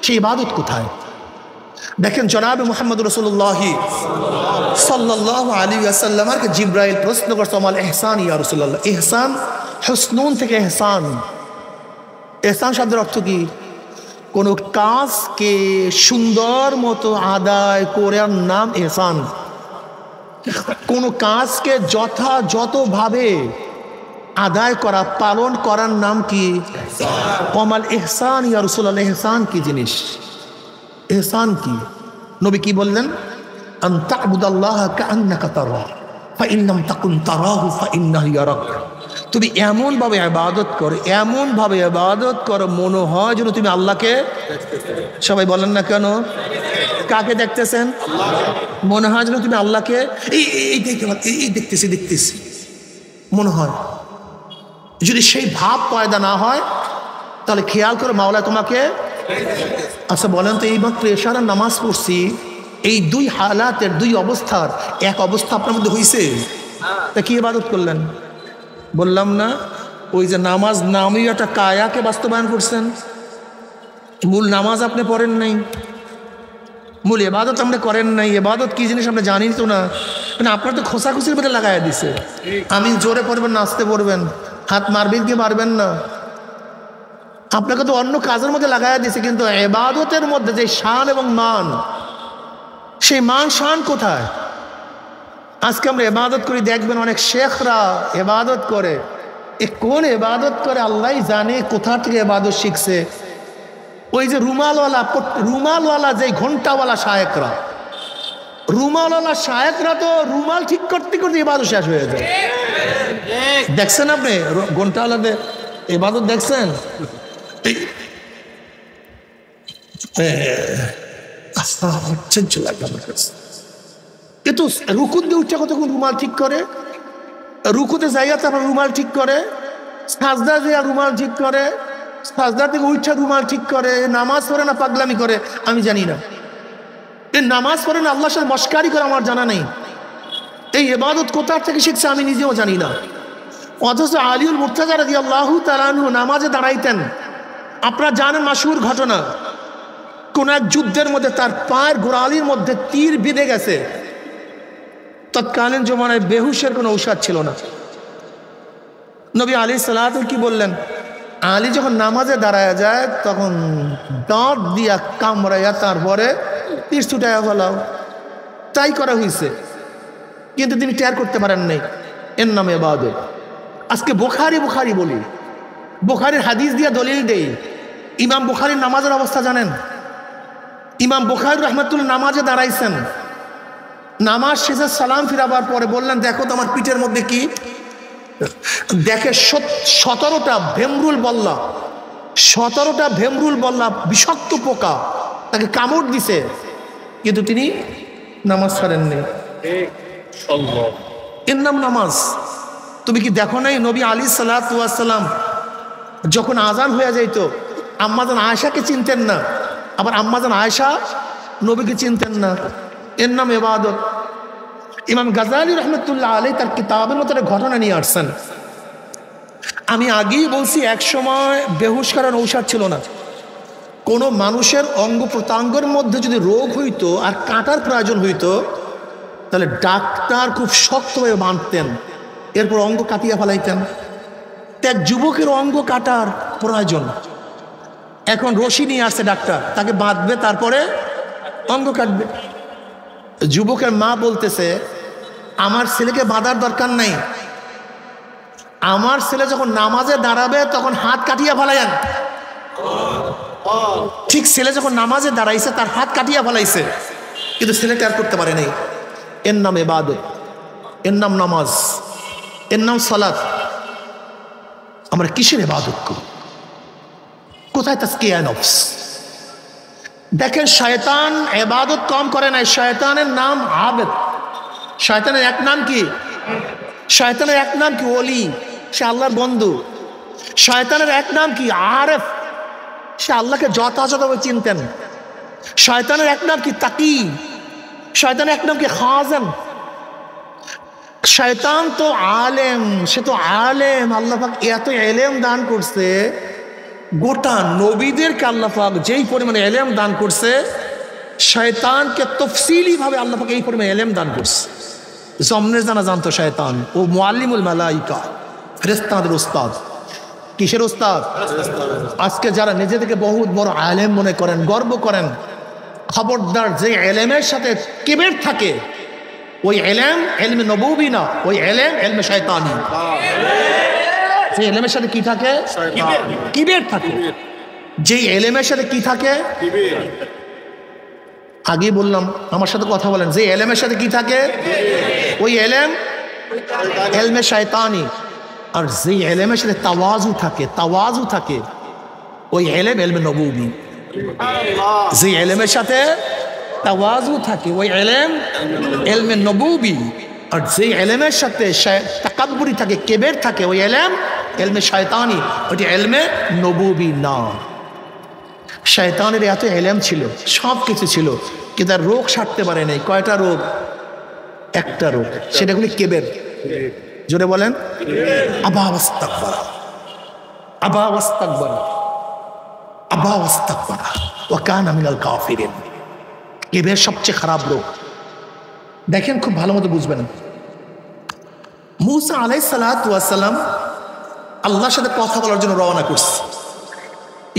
সেই ইবাদত কোথায়? দেখেন জনাবে মুহাম্মদ রাসূলুল্লাহ সাল্লাল্লাহু আলাইহি ওয়াসাল্লামকে জিবরাইল প্রশ্ন করছে, আমাল ইহসান ইয়া রাসূলুল্লাহ। ইহসান হুসনুন থেকে ইহসান। ইহসান শব্দের অর্থ কি? কোনো কাজকে সুন্দর মতো আদায় করার নাম ইহসান। কোনো কাজকে যথাযথভাবে আদায় করা, পালন করার নাম কি? কমাল ইহসান ইয়া রাসূলুল্লাহ, ইহসান কি জিনিস? ইহসান কি? নবী কি বললেন? আন তা'বুদাল্লাহা কাআন্নাকা তারাহু ফাইন লাম তাকুন তারাহু ফাইন্নাহু ইয়ারাক। তুমি এমন ভাবে ইবাদত করো, এমন ভাবে ইবাদত করো মনে হয় যেন তুমি আল্লাহকে, সবাই বলেন না কেন, কাকে দেখতেছেন? মনে হয় যেন তুমি আল্লাহকে এই দেখতেছি মনে হয়। যদি সেই ভাব পয়দা না হয় তাহলে খেয়াল করে মাওলা তোমাকে। আচ্ছা বলেন তো, এইমাত্র এশারের নামাজ পড়ছি, এই দুই হালাতের, দুই অবস্থার এক অবস্থা আপনার মধ্যে হয়েছে, তা কি ইবাদত করলেন? বললাম না, ওই যে নামাজ নামই একটা কায়াকে বাস্তবায়ন করছেন। মূল নামাজ আপনি পড়েন নাই, মূল ইবাদত আপনি করেন নাই। ইবাদত কি জিনিস আপনি জানেন তো না, মানে আপনার তো খোসাখুসির মধ্যে লাগাইয়া দিছে। আমি জোরে পড়বেন, নাচতে পড়বেন, হাত মারবেন কি মারবেন না, আপনাকে তো অন্য কাজের মধ্যে লাগাইয়া দিছে। কিন্তু ইবাদতের মধ্যে যে শান এবং মান, সেই মান শান কোথায়? আজকে আমরা ইবাদত করি, দেখবেন অনেক শেখরা ইবাদত করে, এ কোন ইবাদত করে আল্লাহ জানে কোথা থেকে ইবাদত শিখছে। ওই যে রুমালওয়ালা যে ঘন্টাওয়ালা শায়েকরা, রুমালওয়ালা শায়েকরা তো রুমাল ঠিক করতে করতে ইবাদত শেষ হয়ে যায়। দেখছেন আপনি ঘন্টাওয়ালাদের ইবাদত দেখছেন? এ তো রুকুতে উঠে কতক্ষণ রুমাল ঠিক করে, রুকুতে জায়গা তারপর রুমাল ঠিক করে, সাজদা দিয়ে রুমাল ঠিক করে, সাজদা থেকে উঠে রুমাল ঠিক করে। নামাজ পড়ে না পাগলামি করে আমি জানি না, এই নামাজ পড়ে না আল্লাহর সাথে মশকারি করে আমার জানা নেই। এই ইবাদত কোথা থেকে শিখছে আমি নিজেও জানি না। অথচ আলিউল মুর্তাজা রাদিয়াল্লাহু তাআলা আনহু নামাজে দাঁড়াইতেন। আপনারা জানেন মাশহুর ঘটনা, কোন এক যুদ্ধের মধ্যে তার পায়ের গোড়ালির মধ্যে তীর বিঁধে গেছে। তৎকালীন জমানায় বেহুশের কোনো ঔষধ ছিল না। নবী আলাইহিস সালাতু কি বললেন? আলী যখন নামাজে দাঁড়ায় যায় তখন দাঁত দিয়া কামড়াইয়া তারপরে তীর ছুটাইয়া ফেলাও, তাই করা হয়েছে। কিন্তু তিনি টের করতে পারেন নাই, এর নামে ইবাদত। আজকে বুখারী বলি, বুখারীর হাদিস দিয়া দলিল দেই। ইমাম বুখারীর নামাজের অবস্থা জানেন? ইমাম বুখারী রাহমাতুল্লাহ নামাজে দাঁড়াইছেন, নামাজ শেষে সালাম ফিরাবার পরে বললেন, দেখো তো আমার পিঠের মধ্যে কি? দেখে 17টা ভেমরুল বল্লা, 17টা ভেমরুল বল্লা বিষাক্ত পোকা তাকে কামড় দিছে, কিন্তু তিনি নামাজ ছাড়েননি। এর নাম নামাজ। তুমি কি দেখো নাই নবী আলাইহিস সালাতু ওয়াস সালাম যখন আজান হয়ে যাইত, আম্মাজান আয়েশাকে চিনতেন না, আবার আম্মাজান আয়েশা নবীকে চিনতেন না। এর নাম ইবাদত। ইমাম গাজালি রহমতুল্লাহ আলাইহি তার কিতাবের মধ্যে একটা ঘটনা নিয়ে আসছেন। আমি আগেই বলছি, এক সময় বেহুশ করার ঔষধ ছিল না। কোনো মানুষের অঙ্গ প্রত্যঙ্গের মধ্যে যদি রোগ হইতো আর কাটার প্রয়োজন হইতো, তাহলে ডাক্তার খুব শক্তভাবে বাঁধতেন, এরপর অঙ্গ কাটিয়া ফেলাইতেন। এক যুবকের অঙ্গ কাটার প্রয়োজন, এখন রশি নিয়ে আসছে ডাক্তার, তাকে বাঁধবে তারপরে অঙ্গ কাটবে। যুবকের মা বলতেছে, আমার ছেলেকে বাঁধার দরকার নাই, আমার ছেলে যখন নামাজে দাঁড়াবে তখন হাত কাটিয়া ফেলাইন। ঠিক ছেলে যখন নামাজে দাঁড়াইছে তার হাত কাটিয়া ফেলাইছে, কিন্তু ছেলে টের করতে পারে নাই। এর নাম ইবাদত, এর নাম নামাজ, এর নাম সালাত। আমরা কিসের ইবাদত করি? কোথায় তাজকিয়া নফস? দেখেন, শয়তান ইবাদত কম করে নাই, শয়তানের নাম আবেদ। শয়তানের এক নাম কি? শয়তানের এক নাম কি? ওলি, সে আল্লাহর বন্ধু। শয়তানের এক নাম কি? আরেফ, সে আল্লাহকে যথাযথভাবে চিনতেন। শয়তানের এক নাম কি? তাকি। শয়তানের এক নাম কি? খাজেন। শয়তান তো আলেম, সে তো আলেম। আল্লাহ পাক এত এলেম দান করছে, গোটা নবীদেরকে আল্লাহ পাক যেই পরিমাণে এলেম দান করছে, শয়তানকে তফসিলি ভাবে আল্লাহ পাক এই পরিমাণে এলেম দান করছে। জমনের জানা জানতো শয়তান, ও মুআল্লিমুল মালাইকা, ফেরেশতাদের উস্তাদ। কিসের উস্তাদ? আজকে যারা নিজেদেরকে বহুত বড় আলেম মনে করেন, গর্ব করেন, খবরদার, যে এলেমের সাথে কিবর থাকে ওই এলেম এলমে নবুবী না, ওই এলেম এলমে শয়তানি। যে এলেমের সাথে কি থাকে? কিবের থাকে। যে এলেমের সাথে কি থাকে? আগে বললাম, আমার সাথে কথা বলেন, যে এলেমের সাথে কি থাকে? ওই এলেম এলমে শয়তানি। আর যে এলেমের সাথে তাওয়াজু থাকে ওই এলেম এলমে নবুবী। যে এলেমের সাথে তাওয়াজু থাকে ওই এলেম এলমে নবুবী। আর যে এলেমের সাথে তাকাব্বুরি থাকে, কেবের থাকে, ওই এলেম এলমে শয়তানি, ওইটি এলমে নবুবী না। শয়তানের এত এলেম ছিল, সব কিছু ছিল, কিন্তু তার রোগ সারতে পারে নাই। কয়টা রোগ? একটা রোগ, সেটা হলো কেবের। জোরে বলেন, আবা ওয়াস্তাকবারা, আবা ওয়াস্তাকবারা, আবা ওয়াস্তাকবারা ওয়া কানা মিনাল কাফিরিন। কেবের সবচেয়ে খারাপ রোগ। দেখেন, খুব ভালো মতো বুঝবেন। মুসা আলাইহিস সালাতু ওয়াস সালাম আল্লাহর সাথে কথা বলার জন্য রওনা করছে।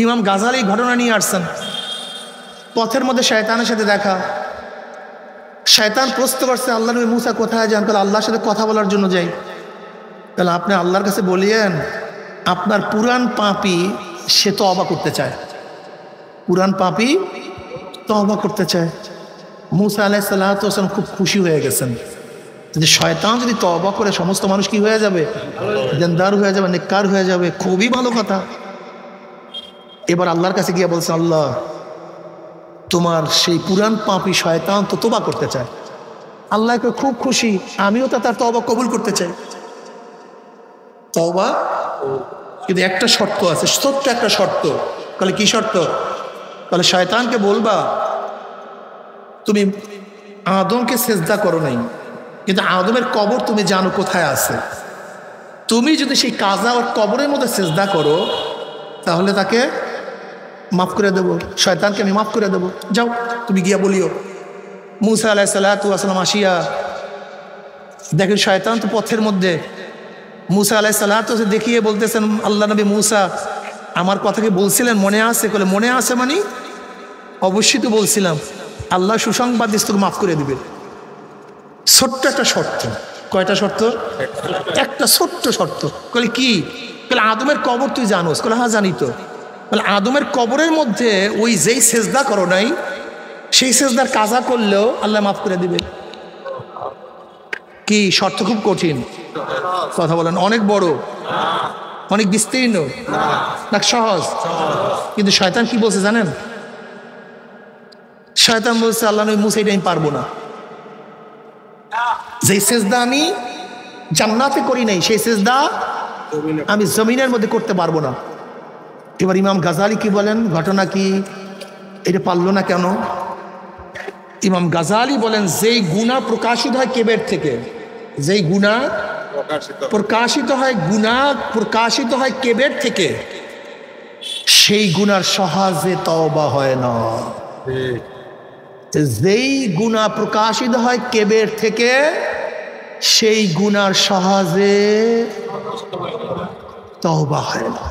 ইমাম গাজালি ঘটনা নিয়ে আসছেন। পথের মধ্যে শয়তানের সাথে দেখা। শয়তান প্রশ্ন করছে, আল্লাহ নবী মুসা কোথায় যান? তাহলে আল্লাহর সাথে কথা বলার জন্য যাই। তাহলে আপনি আল্লাহর কাছে বলিয়েন, আপনার পুরান পাপী সে তওবা করতে চায়, পুরান পাপী তওবা করতে চায়। মুসা আলাইহিস সালাতু ওয়াস সালাম খুব খুশি হয়ে গেছেন যে শয়তান যদি তওবা করে সমস্ত মানুষ কি হয়ে যাবে? দিনদার হয়ে যাবে, নেককার হয়ে যাবে। খুবই ভালো কথা। এবার আল্লাহর কাছে গিয়ে বলছে, আল্লাহ, তোমার সেই পুরান পাপী শয়তান তো তওবা করতে চায়। আল্লাহকে খুব খুশি, আমিও তো তার তওবা কবুল করতে চাই। তওবা, কিন্তু একটা শর্ত আছে, ছোট্ট একটা শর্ত। বলে কি শর্ত? বলে শয়তানকে বলবা, তুমি আদমকে সেজদা করো নাই, কিন্তু আদমের কবর তুমি জানো কোথায় আছে। তুমি যদি সেই কাজা ওর কবরের মধ্যে সেজদা করো, তাহলে তাকে মাফ করে দেবো, শয়তানকে আমি মাফ করে দেবো। যাও, তুমি গিয়া বলিও। মুসা আলাইহিস সালাতু ওয়াস সালাম আসিয়া দেখেন শয়তান তো পথের মধ্যে। মুসা আলাইহিস সালাতু ওয়াস সালাম দেখিয়ে বলতেছেন, আল্লাহ নবী মুসা, আমার কথা কি বলছিলেন? মনে আছে? বলে মনে আছে মানে? অবশ্যই তো বলছিলাম। আল্লাহ সুসংবাদ দিস, তোকে মাফ করে দিবে। ছোট্ট একটা শর্ত। কয়টা শর্ত? একটা ছোট্ট শর্ত। বলে কি? বলে আদমের কবর তুই জানোস? বলে হ্যাঁ জানি তো। বলে আদমের কবরের মধ্যে ওই যেই সেজদা করো নাই, সেই সেজদার কাজা করলেও আল্লাহ মাফ করে দিবে। কি শর্ত? খুব কঠিন কথা বলেন, অনেক বড়, অনেক বিস্তীর্ণ না সহজ? কিন্তু শয়তান কি বলছে জানেন? শয়তান বলছে, আল্লাহ নবী মুসা, এটা আমি পারবো না। যে সেজদা আমি জান্নাতে করি নাই, সেই সেজদা আমি জমিনের মধ্যে করতে পারবো না। এবার ইমাম গাজালি কি বলেন? ঘটনা কি? এটা পারলো না কেন? ইমাম গাজালি বলেন, যেই গুনাহ প্রকাশিত হয় কেবের থেকে, যেই গুনাহ প্রকাশিত হয় কেবের থেকে, সেই গুনার সহজে তওবা হয় না। যেই গুনাহ প্রকাশিত হয় কেবের থেকে, সেই গুনার সহজে তওবা হয় না।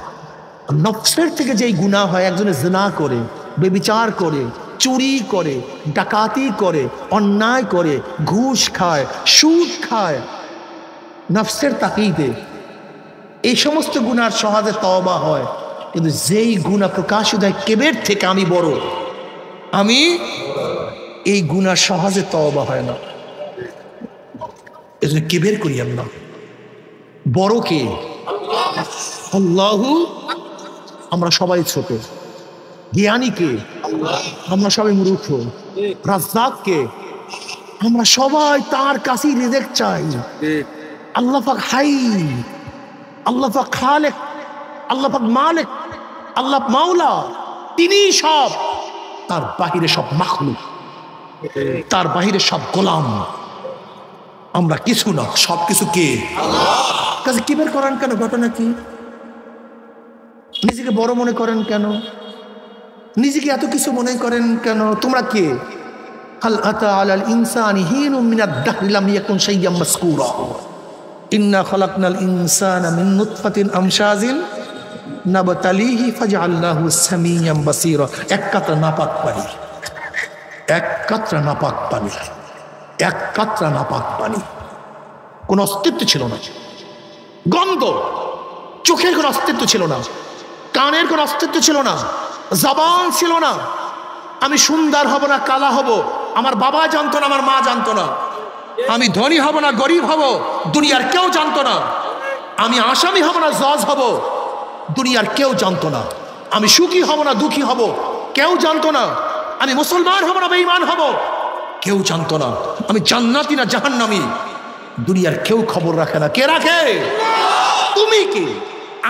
নফসের থেকে যেই গুনাহ হয়, একজনে জিনা করে, বেবিচার করে, চুরি করে, ডাকাতি করে, অন্যায় করে, ঘুষ খায়, সুদ খায়, নফসের তাকিদে, এই সমস্ত গুনার সহজে তওবা হয়। কিন্তু যেই গুনাহ প্রকাশিত হয় কেবের থেকে, আমি বড়, আমি, এই গুনার সহজে তওবা হয় না। এজন্য কেবের করিয়েন না। বড় কে? আল্লাহু। আমরা সবাই ছোট। জ্ঞানী কে? আমরা সবাই মূর্খ। রাজ্জাক কে? আমরা সবাই তার কাছেই রিজিক চাই। আল্লাহ পাক হাই, আল্লাহ পাক খালেক, আল্লাহ পাক মালিক, আল্লাহ মাওলা, তিনি সব। তার বাহিরে সব মাখলুক, তার বাহিরে সব গোলাম। আমরা কিছু না, সব কিছু কে? কাজে কিবের করেন কেন? ঘটনা কি? নিজেকে বড় মনে করেন কেন? নিজেকে এত কিছু মনে করেন কেন? তোমরা কে? হাল আতা আলাল ইনসানি হিনুম মিনাদ দাহরি লাম ইয়াকুন শাইয়্যাম মাযকুরা ইন্না খালাকনাল ইনসানা মিন নুতফাতিন আমশাজিন নাবতালিহি ফাজআলনাহু সামিয়্যাম বাসীরা। এক কাতরা নাপাক পানি, এক কাতরা নাপাক পানি, এক কাতরা নাপাক পানি, কোন অস্তিত্ব ছিল না, গন্ধ। চোখের কোনো অস্তিত্ব ছিল না, কানের কোনো অস্তিত্ব ছিল না, জবান ছিল না। আমি সুন্দর হব না কালা হব আমার বাবা জানতো না, আমার মা জানতো না। আমি ধনী হব না গরিব হব দুনিয়ার কেউ জানতো না। আমি আসামি হব না জজ হব দুনিয়ার কেউ জানতো না। আমি সুখী হব না দুঃখী হব কেউ জানতো না। আমি মুসলমান হব না বেঈমান হব কেউ জানতো না। আমি জান্নাতি না জাহান্নামী দুনিয়ার কেউ খবর রাখে না। কে রাখে? তুমি কি,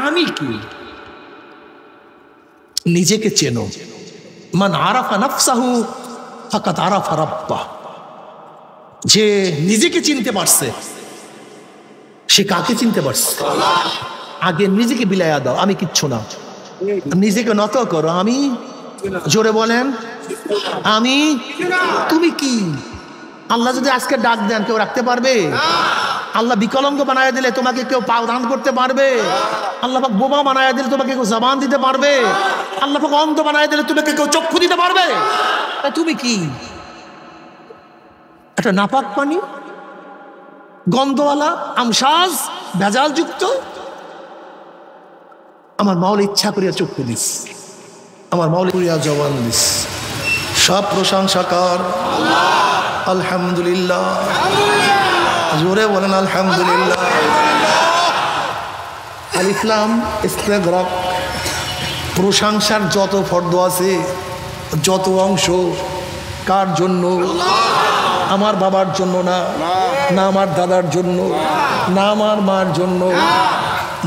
আমি কি? নিজেকে চেনো। মান আরাফা নাফসাহু ফাকাত আরাফা রাব্বাহ। যে নিজেকে চিনতে পারছে সে কাকে চিনতে পারছে? আগে নিজেকে বিলাইয়া দাও, আমি কিচ্ছু না। নিজেকে নত করো, আমি, জোরে বলেন আমি। তুমি কি? আল্লাহ যদি আজকে ডাক দেন কেউ রাখতে পারবে? আল্লাহ বিকলাঙ্গ বানায় দিলে তোমাকে কেউ পা দান করতে পারবে? আল্লাহ পাক বোবা বানায় দিলে তোমাকে কেউ জবান দিতে পারবে? আল্লাহ পাক অন্ধ বানায় দিলে তোমাকে কেউ চক্ষু দিতে পারবে? তুমি কি? একটা নাপাক পানি, গন্ধওয়ালা, আমসাজ, ভেজাল যুক্ত। আমার মাওলা ইচ্ছা করিয়া চক্ষু দিস, আমার মাওলা করিয়া জবান দিস। সব প্রশংসা কর আলহামদুলিল্লাহ। জোরে বলেন আলহামদুলিল্লাহ। আলিফ লাম ইস্তেগরাক। প্রশংসার যত ফর্দ আছে, যত অংশ, কার জন্য? আমার বাবার জন্য না, না আমার দাদার জন্য, না আমার মার জন্য,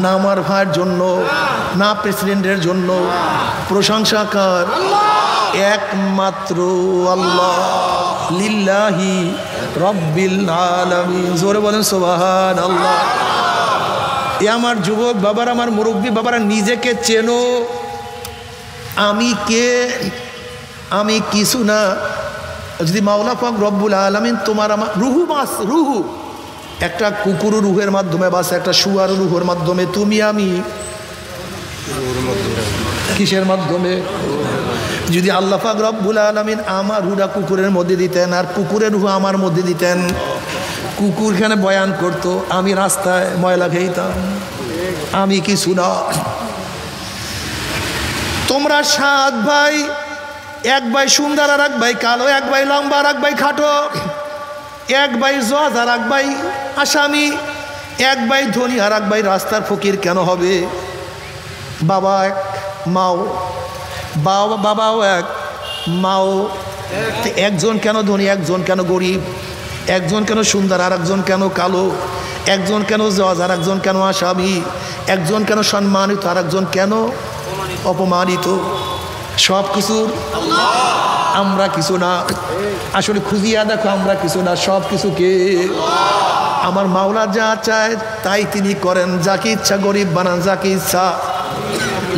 না আমার ভাইয়ের জন্য, না প্রেসিডেন্টের জন্য। প্রশংসা কার? একমাত্র আল্লাহ। লিল্লাহি রব্বিল আলামিন। জোরে বলেন সুবহানাল্লাহ। এ আমার যুবক বাবারা, আমার মুরব্বী বাবারা, নিজেকে চেনো। আমি কে? আমি কিছু না। যদি মাওলা পাক রব্বুল আলামিন তোমার আমার রুহু বাস, রুহু একটা কুকুর রুহের মাধ্যমে বাস, একটা শুয়ার রুহের মাধ্যমে। তুমি আমি কিসের মাধ্যমে? যদি আল্লাহ পাক রব্বুল আলামিন আমার রুহটা কুকুরের মধ্যে দিতেন আর কুকুরের রুহ আমার মধ্যে দিতেন, কুকুরখানে বয়ান করতো, আমি রাস্তায় ময়লা খেতাম। আমি কিছু না। তোমরা 7 ভাই, এক ভাই সুন্দর আর এক ভাই কালো, এক ভাই লম্বা আর এক ভাই খাটো, এক ভাই জজ আর এক ভাই আসামি, এক ভাই ধনী আর এক ভাই রাস্তার ফকির কেন হবে? বাবা এক, মাও, বাবাও এক, মাও। একজন কেন ধনী, একজন কেন গরিব, একজন কেন সুন্দর আর একজন কেন কালো, একজন কেন জজ আর একজন কেন আসামি, একজন কেন সম্মানিত আর একজন কেন অপমানিত? সব কিছুর আমরা কিছু না। আসলে খুঁজিয়া দেখো, আমরা কিছু না, সব কিছুকে আমার মাওলা যা চায় তাই তিনি করেন। যাকে ইচ্ছা গরিব বানান, যাকে ইচ্ছা।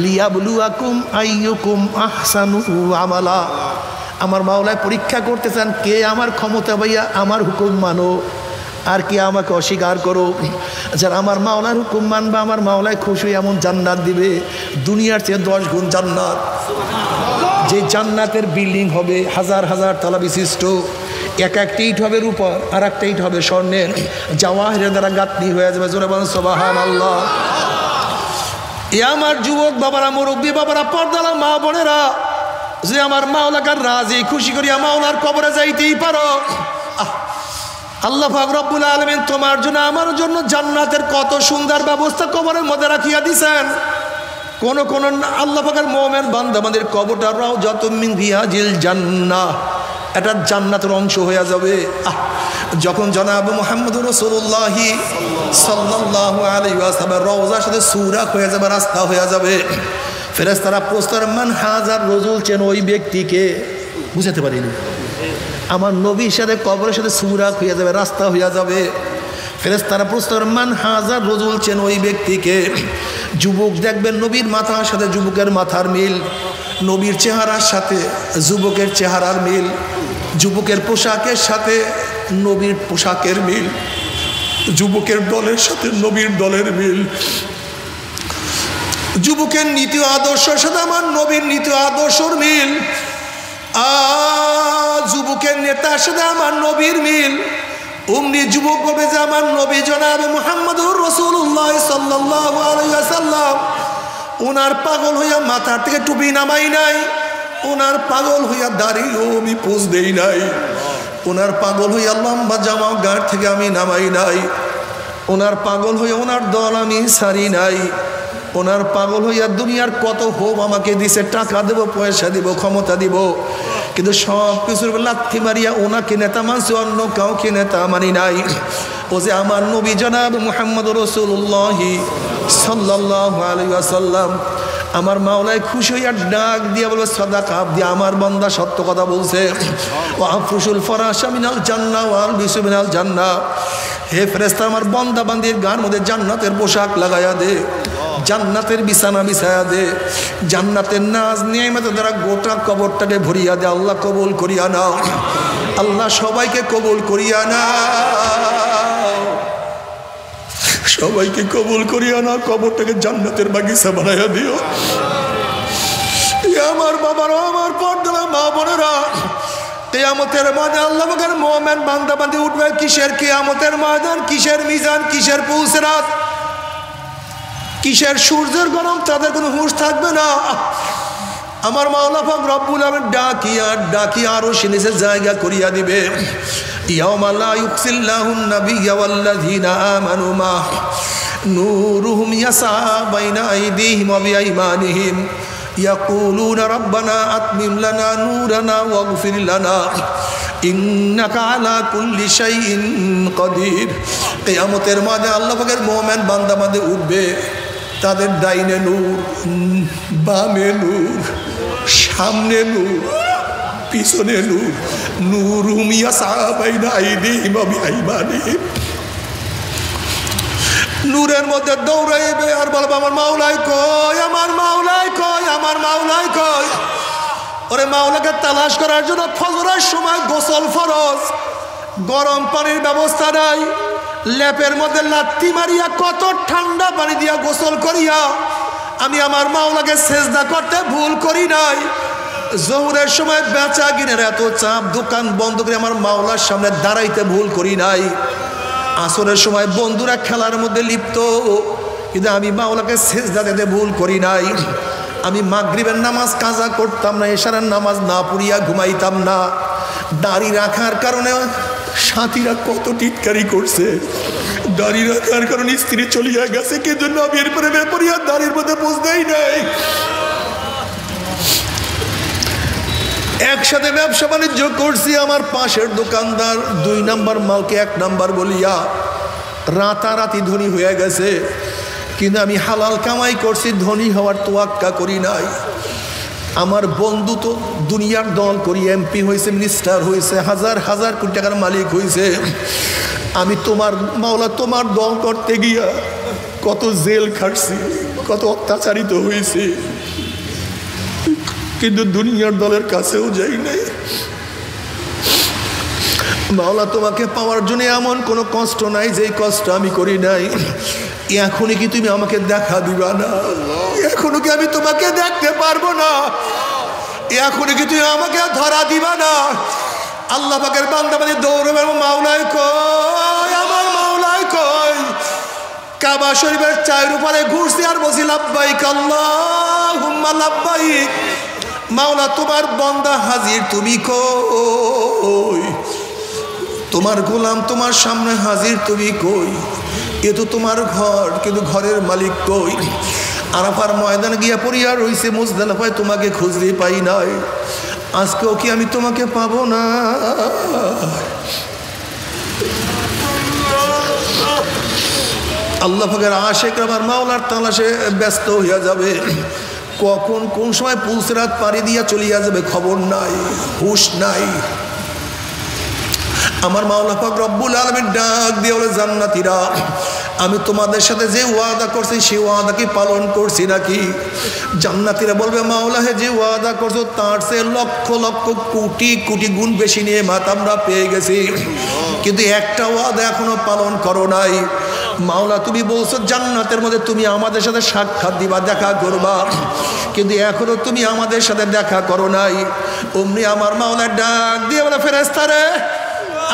লিয়াবলুয়াকুম আইয়ুকুম আহসানু আমালা। আমার মাওলায় পরীক্ষা করতে চান কে আমার ক্ষমতা পাইয়া আমার হুকুম মানো আর কে আমাকে অস্বীকার করো। যারা আমার মাওলার হুকুম মানবে আমার মাওলায় খুশি এমন জান্নাত দিবে, দুনিয়ার চেয়ে 10 গুণ জান্নাত। যে জান্নাতের বিল্ডিং হবে হাজার হাজার তলা বিশিষ্ট, এক একটা ইট হবে রূপার আর একটা ইট হবে স্বর্ণের, জাওয়াহিরের দ্বারা গাঁথনি হয়ে যাবে। জোরে বলেন সুবহানাল্লাহ। এ আমার যুবক বাবারা, মুরব্বী বাবারা, পর্দালা মা বোনেরা, যে আমার মাওলাকার রাজি খুশি করিয়া মাওলার কবরে যাইতেই পারো। আল্লাহ পাক রব্বুল আলামিন তোমার জন্য আমার জন্য জান্নাতের কত সুন্দর ব্যবস্থা কবরের মধ্যে রাখিয়া দিছেন। কোন কোন আল্লাহ পাকের মুমিন বান্দা আমাদের কবরটা রাউজাতুম মিন রিয়াজিল জান্নাহ, এটা জান্নাতের অংশ হয়ে যাবে। যখন জনাব মুহাম্মদুর রাসূলুল্লাহ সাল্লাল্লাহু আলাইহি ওয়াসাল্লাম রওজার সাথে সুরাক হয়ে যাবে, রাস্তা হয়ে যাবে, ফেরেশতারা প্রশ্ন মান হাজার রজুল, চেন ওই ব্যক্তিকে? বুঝাতে পারিনি। আমার নবীর সাথে কবরের সাথে সুরাক হয়ে যাবে, রাস্তা হয়ে যাবে। ফেরেশতারা প্রশ্ন মান হাজার রজুল, চেন ওই ব্যক্তিকে? যুবক দেখবেন নবীর মাথার সাথে যুবকের মাথার মিল, নবীর চেহারার সাথে যুবকের চেহারার মিল, যুবকের পোশাকের সাথে নবীর পোশাকের মিল, যুবকের দলের সাথে নবীর দলের মিল, যুবকের নীতি আদর্শের সাথে আমার নবীর নীতি আদর্শর মিল, যুবকের নেতার সাথে আমার নবীর মিল, অমনি যুবক বলবে যে আমার নবী জনাব মুহাম্মদুর রাসূলুল্লাহ সাল্লাল্লাহু আলাইহি ওয়াসাল্লাম ওনার পাগল হইয়া মাথার থেকে টুপি নামাই নাই, ওনার পাগল হইয়া দাড়িও আমি পুষ দেই নাই, ওনার পাগল হইয়া লম্বা জামা গাড় থেকে আমি নামাই নাই, ওনার পাগল হইয়া ওনার দল আমি সারি নাই, ওনার পাগল হইয়া দুনিয়ার কত হোম আমাকে দিছে, টাকা দেব, পয়সা দিব, ক্ষমতা দিব, কিন্তু সব কিছুর লাথি মারিয়া ওনাকে নেতা মানছে, অন্য কাউকে নেতা মানি নাই। ও যে আমার নবী জনাব মুহাম্মদুর রাসূলুল্লাহ সাল্লাল্লাহু আলাইহি ওয়াসাল্লাম আমার মাওলায় খুশি হইয়া ডাক দিয়া বলবে সাদাকা দিয়া আমার বান্দা সত্য কথা বলছে। ওয়া আফরুশুল ফরাশা মিনাল জান্নাহ ওয়া আলবিসু মিনাল জান্নাহ, হে ফেরেশতা আমার বান্দা বান্দির গার মধ্যে জান্নাতের পোশাক লাগাইয়া দে, জান্নাতের বিছানা বিছায়া দে, জান্নাতের নাজ নিয়ামতের দ্বারা গোটা কবরটাকে ভরিয়া দে। আল্লাহ কবুল করিয়া নাও, আল্লাহ সবাইকে কবুল করিয়া নাও, সবাইকে কবুল করিয়া নাও, কবরটাকে জান্নাতের বাগিচা বানাইয়া দিও। আমার বাবারা, আমার পর্দারা মা বোনেরা, কিয়ামতের ময়দানে আল্লাহ পাকের মুমিন বান্দা বান্দি উঠবে কিসের কিয়ামতের ময়দান, কিসের মিজান, কিসের পুলসিরাত, কিসের সূর্যের গরম, তাদের কোনো হুঁশ থাকবে না। আমার মাওলা পাক রব্বুল আলামিন ডাকিয়া ডাকিয়া আরো নিচে জায়গা করিয়া দিবে। ইয়াউমা লা ইউকসিল্লাহুন নাবিয়্যা ওয়াল্লাযীনা আমানু মা নূরুহুম ইয়াসা বাইনা আইদিহিম ওয়া বিআইমানিহিম ইয়াকুলুনা রাব্বানা আতমিম লানা নূরানা ওয়াগফির লানা ইন্নাকা আলা কুল্লি শাইইন কাদির। কিয়ামতের মাঠে আল্লাহ পাকের মুমিন বান্দা বান্দী উঠবে, তাদের ডাইনে নূর, বামে নূর, সামনে নূর, পিছনে নূর, নূরুহুম ইয়াসা বাইনা আইদিহিম ওয়া বিআইমানিহিম। নূরের মধ্যে দৌড়াইবে আর বলবে আমার মাওলাই কই, আমার মাওলাই কই, আমার মাওলাই কই। ওরে মাওলাকে তালাশ করার জন্য ফজরের সময় গোসল ফরজ, গরম পানির ব্যবস্থা নাই, লেপের মধ্যে লাত্তি মারিয়া কত ঠান্ডা পানি দিয়া গোসল করিয়া আমি আমার মাওলাকে সেজদা করতে ভুল করি নাই। জোহরের সময় বেচা কিনের এত চাপ, দোকান বন্ধ করে আমার মাওলার সামনে দাঁড়াইতে ভুল করি নাই। আসরের সময় বন্ধুরা খেলার মধ্যে লিপ্ত, কিন্তু আমি মাওলাকে সেজদা দিতে ভুল করি নাই। আমি মাগরিবের নামাজ কাজা করতাম না, এশারের নামাজ না পড়িয়া ঘুমাইতাম না। দাড়ি রাখার কারণে সাথীরা কত টিটকারি করছে, দাড়ি রাখার কারণে স্ত্রী চলিয়া গেছে, কিন্তু আমি এরপরে বেপরিয়া দাড়ির মধ্যে বুঝতেই নাই। একসাথে ব্যবসা বাণিজ্য করছি, আমার পাশের দোকানদার 2 নাম্বার মালকে 1 নাম্বার বলিয়া রাতারাতি ধনী হয়ে গেছে, কিন্তু আমি হালাল কামাই করছি, ধনী হওয়ার তোয়াক্কা করি নাই। আমার বন্ধু তো দুনিয়ার দল করি এমপি হয়েছে, মিনিস্টার হয়েছে, হাজার হাজার কোটি টাকার মালিক হয়েছে। আমি তোমার মাওলা তোমার দল করতে গিয়া কত জেল খাটছি, কত অত্যাচারিত হয়েছি, কিন্তু দুনিয়ার দলের কাছেও যাই নাই। মাওলা তোমাকে পাওয়ার জন্য এমন কোনো কষ্ট নাই যে কষ্ট আমি করি নাই। এখনই কি তুমি আমাকে দেখা দিবা না? এখনো কি আমি তোমাকে দেখতে পারবো না? এখনই কি তুমি আমাকে ধরা দিবা না? আল্লাহ পাকের বান্দা বান্দী দৌড়বে, মাওলাই কই, আমার মাওলাই কই। কাবা শরীফের 4 উপরে ঘুরছি আর বলছি লাব্বাইক আল্লাহুম্মা লাব্বাইক। মাওলা তোমার বান্দা হাজির, তুমি কই? তোমার গোলাম তোমার সামনে হাজির, তুমি কই? এ তো তোমার ঘর, কিন্তু ঘরের মালিক কই? আরাফার ময়দানে গিয়া পড়িয়া রইছে, মুজদালিফায় তোমাকে খুঁজতে পাই নাই। আজকেও কি আমি তোমাকে পাবো না? আল্লাহ পাকের আশিকরা আমার মাওলার তালাশে ব্যস্ত হইয়া যাবে। কখন কোন সময় পুলসিরাত পাড়ি দিয়া চলিয়া যাবে খবর নাই, হুঁশ নাই। আমার মাওলা পাক রব্বুল আলামিন ডাক দিয়ে বলে, জান্নাতীরা আমি তোমাদের সাথে যে ওয়াদা করছি সেই ওয়াদা কি পালন করছি নাকি? জান্নাতীরা বলবে, মাওলা হে যে ওয়াদা করছো তার চেয়ে লক্ষ লক্ষ কোটি কোটি গুণ বেশি নিয়ামত আমরা পেয়ে গেছি, কিন্তু একটা ওয়াদা এখনো পালন করো নাই। মাওলা তুমি বলছো জান্নাতের মধ্যে তুমি আমাদের সাথে সাক্ষাৎ দিবা, দেখা করবা, কিন্তু এখনো তুমি আমাদের সাথে দেখা করো নাই। অমনি আমার মাওলা ডাক দিয়ে বলে, ফেরেশতারে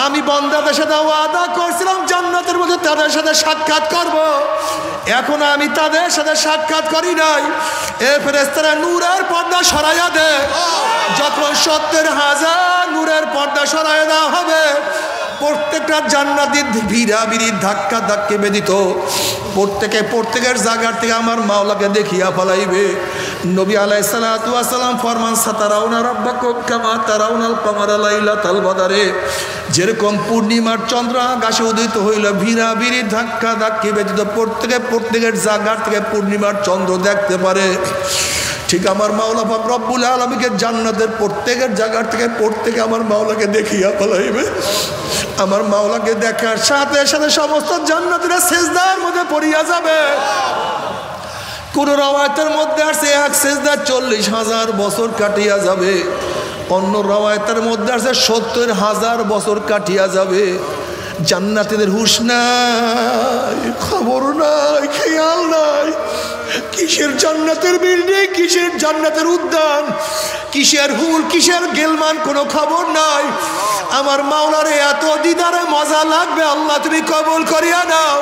আমি বান্দাদের সাথে ওয়াদা করছিলাম জান্নাতের মধ্যে তাদের সাথে সাক্ষাৎ করব। এখন আমি তাদের সাথে সাক্ষাৎ করি নাই। এ ফেরেশতারা নূরের পর্দা সরাইয়া দে। যখন 70,000 নূরের পর্দা সরাইয়া দেওয়া হবে, প্রত্যেকটা জান্নাতীর ভিড়াভিড়ি ধাক্কা ধাক্কি বেদিত প্রত্যেকের জায়গার থেকে আমার মাওলাকে দেখিয়া ফলাইবে। নবী আলাইহিস সালাতু ওয়াস সালাম ফরমান সাতারাউনা রাব্বাকুম কামা তারাউনাল কমারা লাইলাতাল বদরে, যেরকম পূর্ণিমার চন্দ্র আকাশে উদিত হইল, ভিড়াভিড়ি ধাক্কা ধাক্কি বেদিত প্রত্যেকের জায়গার থেকে পূর্ণিমার চন্দ্র দেখতে পারে, ঠিক আমার মাওলা পাক রব্বুল আলামিনকে জান্নাতের প্রত্যেকের জায়গার থেকে প্রত্যেকে আমার মাওলাকে দেখিয়া ফলাইবে। আমার মাওলাকে দেখার সাথে সাথে সমস্ত জান্নাতীরা সিজদার মধ্যে পড়িয়া যাবে। কোন রওয়ায়াতের মধ্যে আছে এক সিজদা 40,000 বছর কাটিয়া যাবে, অন্য রওয়ায়াতের মধ্যে আছে 70,000 বছর কাটিয়া যাবে। জান্নাতীদের হুঁশ নাই, খবর নাই, খেয়াল নাই। কিসের জান্নাতের বিল্ডিং, কিসের জান্নাতের উদ্যান, কিসের হুল, কিসের গেলমান, কোনো খবর নাই। আমার মাওলারে এত দিদারে মজা লাগবে, আল্লাহ তুমি কবুল করিয়া নাও।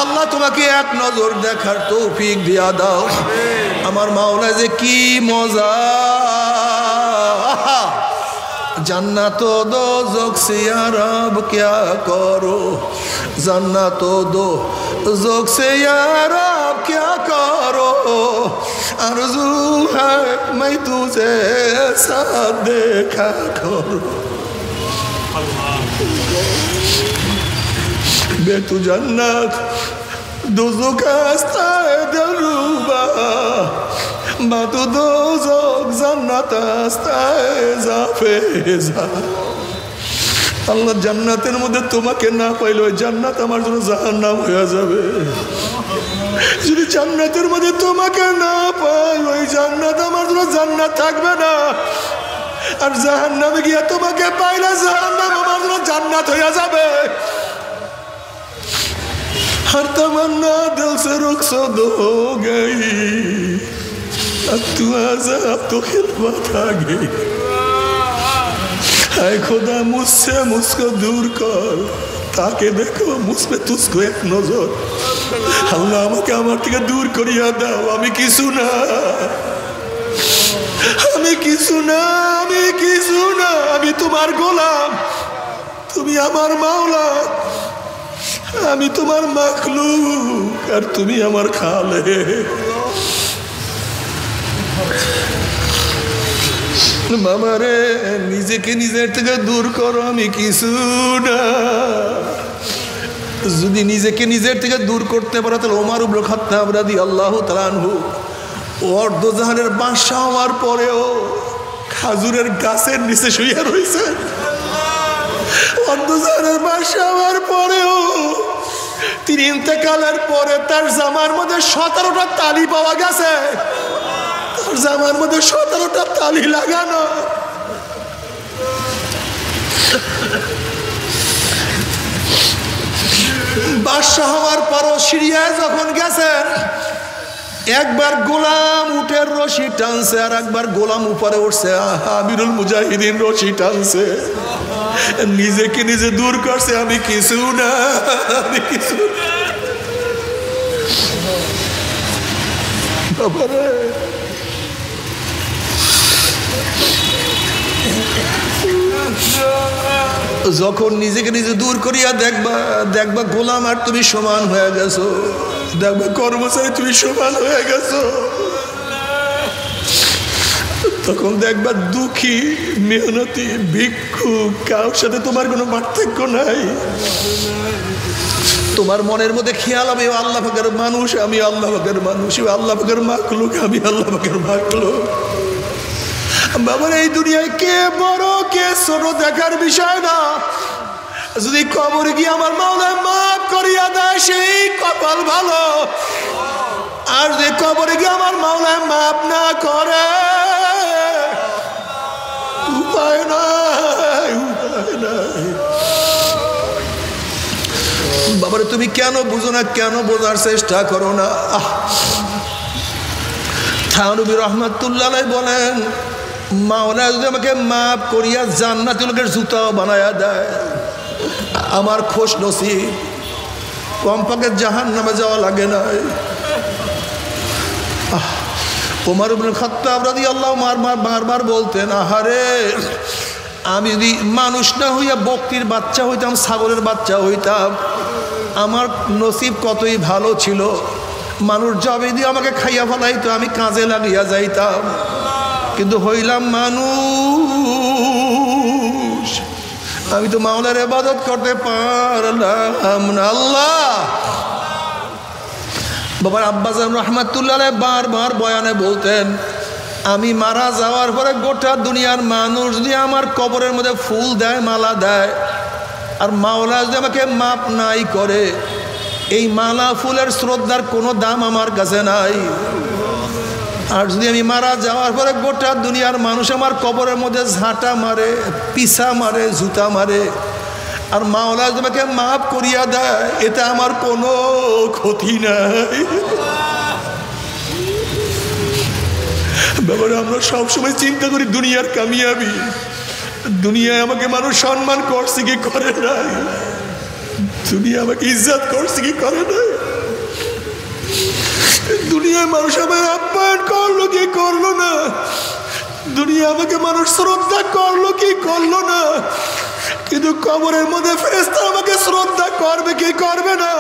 আল্লাহ তোমাকে এক নজর দেখার তৌফিক দিয়া দাও। আমার মাওলা যে কি মজা, जन्नत दो जोक से या रब क्या करो, जन्नत दो जोक से या रब क्या करो, आरज़ू है मैं तुझे साथ देखा करो। बे तू जन्नत दोज़ख रास्ता दिलरुबा, बातू दोज़ख जन्नत रास्ता जाफेजा। আল্লাহ জান্নাতের মধ্যে তোমাকে না পাইলে ওই জান্নাত আমার জন্য জাহান্নাম হয়ে যাবে। যদি জান্নাতের মধ্যে তোমাকে না পাই ওই জান্নাত আমার জন্য জান্নাত থাকবে না। আর জাহান্নামে গিয়ে তোমাকে পাইলে জাহান্নাম আমার জন্য জান্নাত হয়ে যাবে। हर तमन्ना दिल से रुखसत हो गई, अब तू आज़ाद तो खिलवत आ गई। हाय खुदा मुझसे मुझको दूर कर, ताकि देखो मुझ पे तुझको एक नजर। अल्लाह আমাকে আমার থেকে দূর করিয়া দাও। আমি কিছু না, আমি কিছু না, আমি কিছু না। আমি তোমার গোলাম, তুমি আমার মাওলা। আমি তোমার মাখলুক আর তুমি আমার খালেক। মামারে নিজেকে নিজের থেকে দূর করো, আমি কিছু না। যদি নিজেকে নিজের থেকে দূর করতে পারো তাহলে ওমর ইবনে খাত্তাব রাদিয়াল্লাহু তাআলা আনহু অর্ধজাহানের বাদশা হওয়ার পরেও খাজুরের গাছের নিচে শুয়ে রয়েছে। অর্ধজাহানের বাদশা হওয়ার পরেও তিনি ইন্তেকালের পরে তার জামার মধ্যে 17টা তালি পাওয়া গেছে। তার জামার মধ্যে 17টা তালি লাগানো। বাদশা হওয়ার পরও সিরিয়ায় যখন গেছেন, একবার গোলাম উটের রশি টানছে আর একবার গোলাম উপরে উঠছে। আমিরুল মুজাহিদিন রশি টানছে, নিজেকে নিজে দূর করছে। আমি কিছু না, আমি কিছু না। বাবারে যখন নিজেকে নিজে দূর করিয়া দেখবা, দেখবা গোলাম আর তুমি সমান হয়ে গেছো। দেখবা কর্মচারী তুমি সমান হয়ে গেছো। তখন দেখবা দুঃখী, মেহনতি, ভিক্ষুক, কারোর সাথে তোমার কোনো পার্থক্য নাই। তোমার মনের মধ্যে খেয়াল হবে আল্লাহ পাকের মানুষ, আমি আল্লাহ পাকের মানুষ, আল্লাহ পাকের মাখলুক, আমি আল্লাহ পাকের মাখলুক। বাবার এই দুনিয়ায় কে বড় কে ছোট দেখার বিষয় না। যদি কবরে গিয়ে আমার মাওলা মাফ করিয়া দেয় সেই কপাল ভালো। আর যদি কবরে গিয়ে আমার মাওলা মাফ না করে উপায় নাই, উপায় নাই। বাবারে তুমি কেন বুঝো না, কেন বোঝার চেষ্টা করো না? থানবী রহমাতুল্লাহ আলাইহি বলেন, মাওলা যদি আমাকে মাফ করিয়া জান্নাতি লোকের জুতা বানায়া দেয়, আমার খোশ নসিব, কমপক্ষে জাহান্নামে যাওয়া লাগে না। ওমর ইবনে খাত্তাব রাদিয়াল্লাহু বারবার বলতেন, আহারে আমি যদি মানুষ না হইয়া বকরির বাচ্চা হইতাম, ছাগলের বাচ্চা হইতাম, আমার নসিব কতই ভালো ছিল। মানুষ যাবে দিয়ে আমাকে খাইয়া ফেলাইতো, আমি কাজে লাগিয়া যাইতাম, কিন্তু হইলাম মানুষ, আমি তো মাওলার ইবাদত করতে পারলাম না। আল্লাহ বাবার আব্বাজান রহমাতুল্লাহ আলাইহি বারবার বয়ানে বলতেন, আমি মারা যাওয়ার পরে গোটা দুনিয়ার মানুষ যদি আমার কবরের মধ্যে ফুল দেয়, মালা দেয়, আর মাওলা যদি আমাকে মাপ নাই করে, এই মালা ফুলের শ্রদ্ধার কোনো দাম আমার কাছে নাই। আর যদি আমি মারা যাওয়ার পরে গোটা দুনিয়ার মানুষ আমার কবরের মধ্যে ঝাঁটা মারে, পিছা মারে, জুতা মারে, আর মাওলা যদি আমাকে মাফ করিয়া দেয়, এটা আমার কোনো ক্ষতি নাই। ব্যাপারে আমরা সবসময় চিন্তা করি দুনিয়ার কামিয়াবি, দুনিয়ায় আমাকে মানুষ সম্মান করছে কি করে নাই, দুনিয়া আমাকে ইজ্জত করছে কি করে নাই, দুনিয়ায় মানুষ আমাকে আপ্যায়ন করলো কি করলো না, দুনিয়া আমাকে মানুষ শ্রদ্ধা করলো কি করলো না, কিন্তু কবরের মধ্যে ফেরেশতা আমাকে শ্রদ্ধা করবে কি করবে না,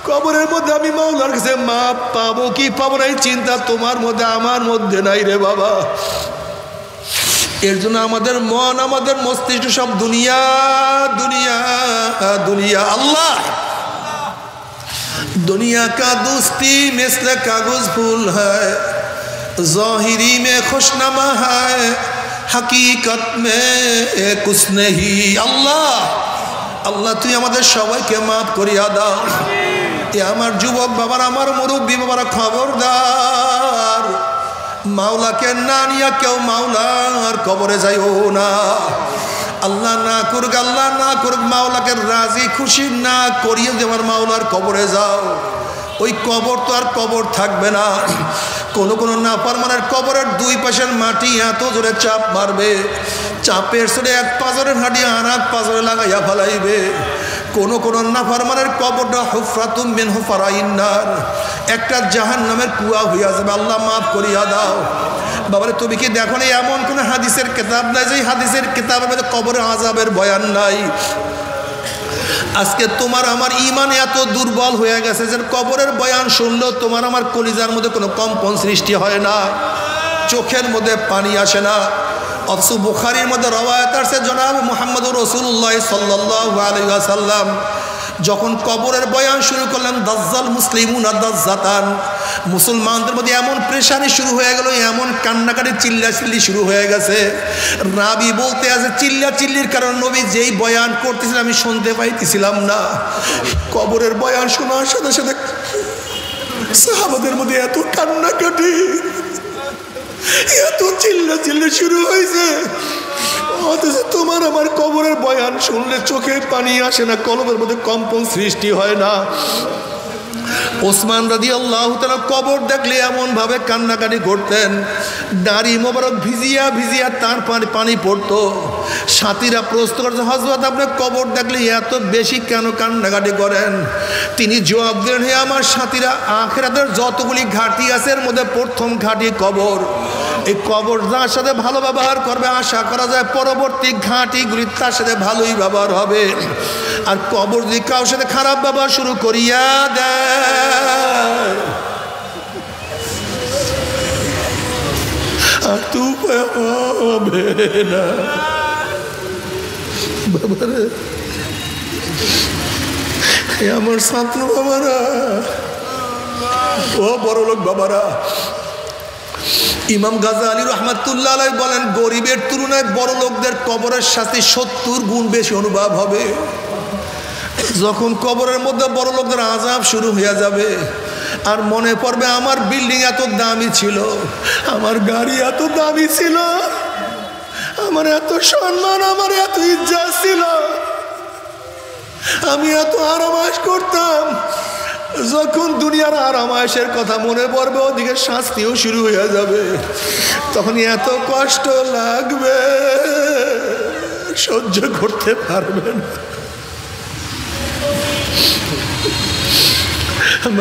কবরের মধ্যে আমি মাওলার কাছে মাপ পাবো কি পাবো না, এই চিন্তা তোমার মধ্যে আমার মধ্যে নাই রে বাবা। এর জন্য আমাদের মন, আমাদের মস্তিষ্ক সব দুনিয়া দুনিয়া দুনিয়া। আল্লাহ दुनिया का दोस्ती मिस्ल कागज फूल है, ज़ाहिरी में खुशनमा है, हकीकत में कुछ नहीं। अल्लाह अल्लाह তুই আমাদের সবাইকে মাফ করিয়া দাও। এ আমার যুবক বাবার, আমার মুরব্বী বাবারা, খবরদার, মাওলাকে না নিয়া কেউ মাওলার কবরে যাইও না। আল্লাহ না করুক, আল্লাহ না করুক, মাওলাকে রাজি খুশি না করিয়ে যে আমার মাওলার কবরে যাও, ওই কবর তো আর কবর থাকবে না। কোন কোন নাফরমানের কবরের দুই পাশের মাটি এত জোরে চাপ মারবে, চাপের সরে এক পাজরের হাঁটি আর এক পাজরে লাগাইয়া ফেলাইবে। কোন কোন নাফরমানের কবরটা হুফরাতুম মিন হুফারাইন নার, একটা জাহান্নামের কুয়া হইয়া যাবে। আল্লাহ মাফ করিয়া দাও। বাবারে তুমি কি দেখো না এমন কোন হাদিসের কিতাব নাই যে হাদিসের কিতাবের মধ্যে কবরের আযাবের বয়ান নাই? আজকে তোমার আমার ঈমান এত দুর্বল হয়ে গেছে যে কবরের বয়ান শুনলেও তোমার আমার কলিজার মধ্যে কোনো কম্পন সৃষ্টি হয় না, চোখের মধ্যে পানি আসে না। অথচ বুখারীর মধ্যে রওয়ায়াত আছে, জনাব মুহাম্মদুর রাসূলুল্লাহ সাল্লাল্লাহু আলাইহি ওয়াসাল্লাম যখন কবরের বয়ান শুরু করলেন, দাজ্জাল মুসলিমুনা দাজ্জাতান, মুসলমানদের মধ্যে এমন প্রেশানি শুরু হয়ে গেল, এমন কান্নাকাটি চিল্লাচিল্লি শুরু হয়ে গেছে। রাবি বলতে আছে চিল্লাচিল্লির কারণ নবী যেই বয়ান করতেছিলেন আমি শুনতে পাইতেছিলাম না। কবরের বয়ান শোনার সাথে সাথে সাহাবাদের মধ্যে এত কান্নাকাটি, এত চিল্লাচিল্লি শুরু হয়েছে। অথচ তোমার আমার কবরের বয়ান শুনলে চোখে পানি আসে না, কলবের মধ্যে কম্পন সৃষ্টি হয় না। ওসমান রাদিয়াল্লাহু তাআলা কবর দেখলে এমন ভাবে কান্নাকাটি করতেন, দাড়ি মোবারক ভিজিয়া ভিজিয়া তার পানি পড়তো। সাথীরা প্রশ্ন করছে, হযরত আপনি কবর দেখলে এত বেশি কেন কান্নাকাটি করেন? তিনি জবাব দিলেন, হে আমার সাথীরা, আখিরাতের যতগুলি ঘাঁটি আছে এর মধ্যে প্রথম ঘাঁটি কবর। এই কবর যার সাথে ভালো ব্যবহার করবে আশা করা যায় পরবর্তী ঘাঁটিগুলি তার সাথে ভালোই ব্যবহার হবে। আর কবর যদি কারোর সাথে খারাপ ব্যবহার শুরু করিয়া দেয় আর তো হবে না। বাবারে, আমার ছাত্র বাবারা, ও বড় লোক বাবারা, ইমাম গাজ্জালী রাহমাতুল্লাহ আলাইহি বলেন, গরিবের তুলনায় বড় লোকদের কবরের শাস্তি 70 গুণ বেশি অনুভব হবে। যখন কবরের মধ্যে বড় লোকদের আযাব শুরু হয়ে যাবে আর মনে পড়বে আমার বিল্ডিং এত দামি ছিল, আমার গাড়ি এত দামি ছিল, আমার এত সম্মান, আমার এত ইজ্জত ছিল, আমি এত আরামাস করতাম, যখন দুনিয়ার আরামায়েশের কথা মনে পড়বে ওদিকে শাস্তিও শুরু হয়ে যাবে, তখন এত কষ্ট লাগবে সহ্য করতে পারবে না।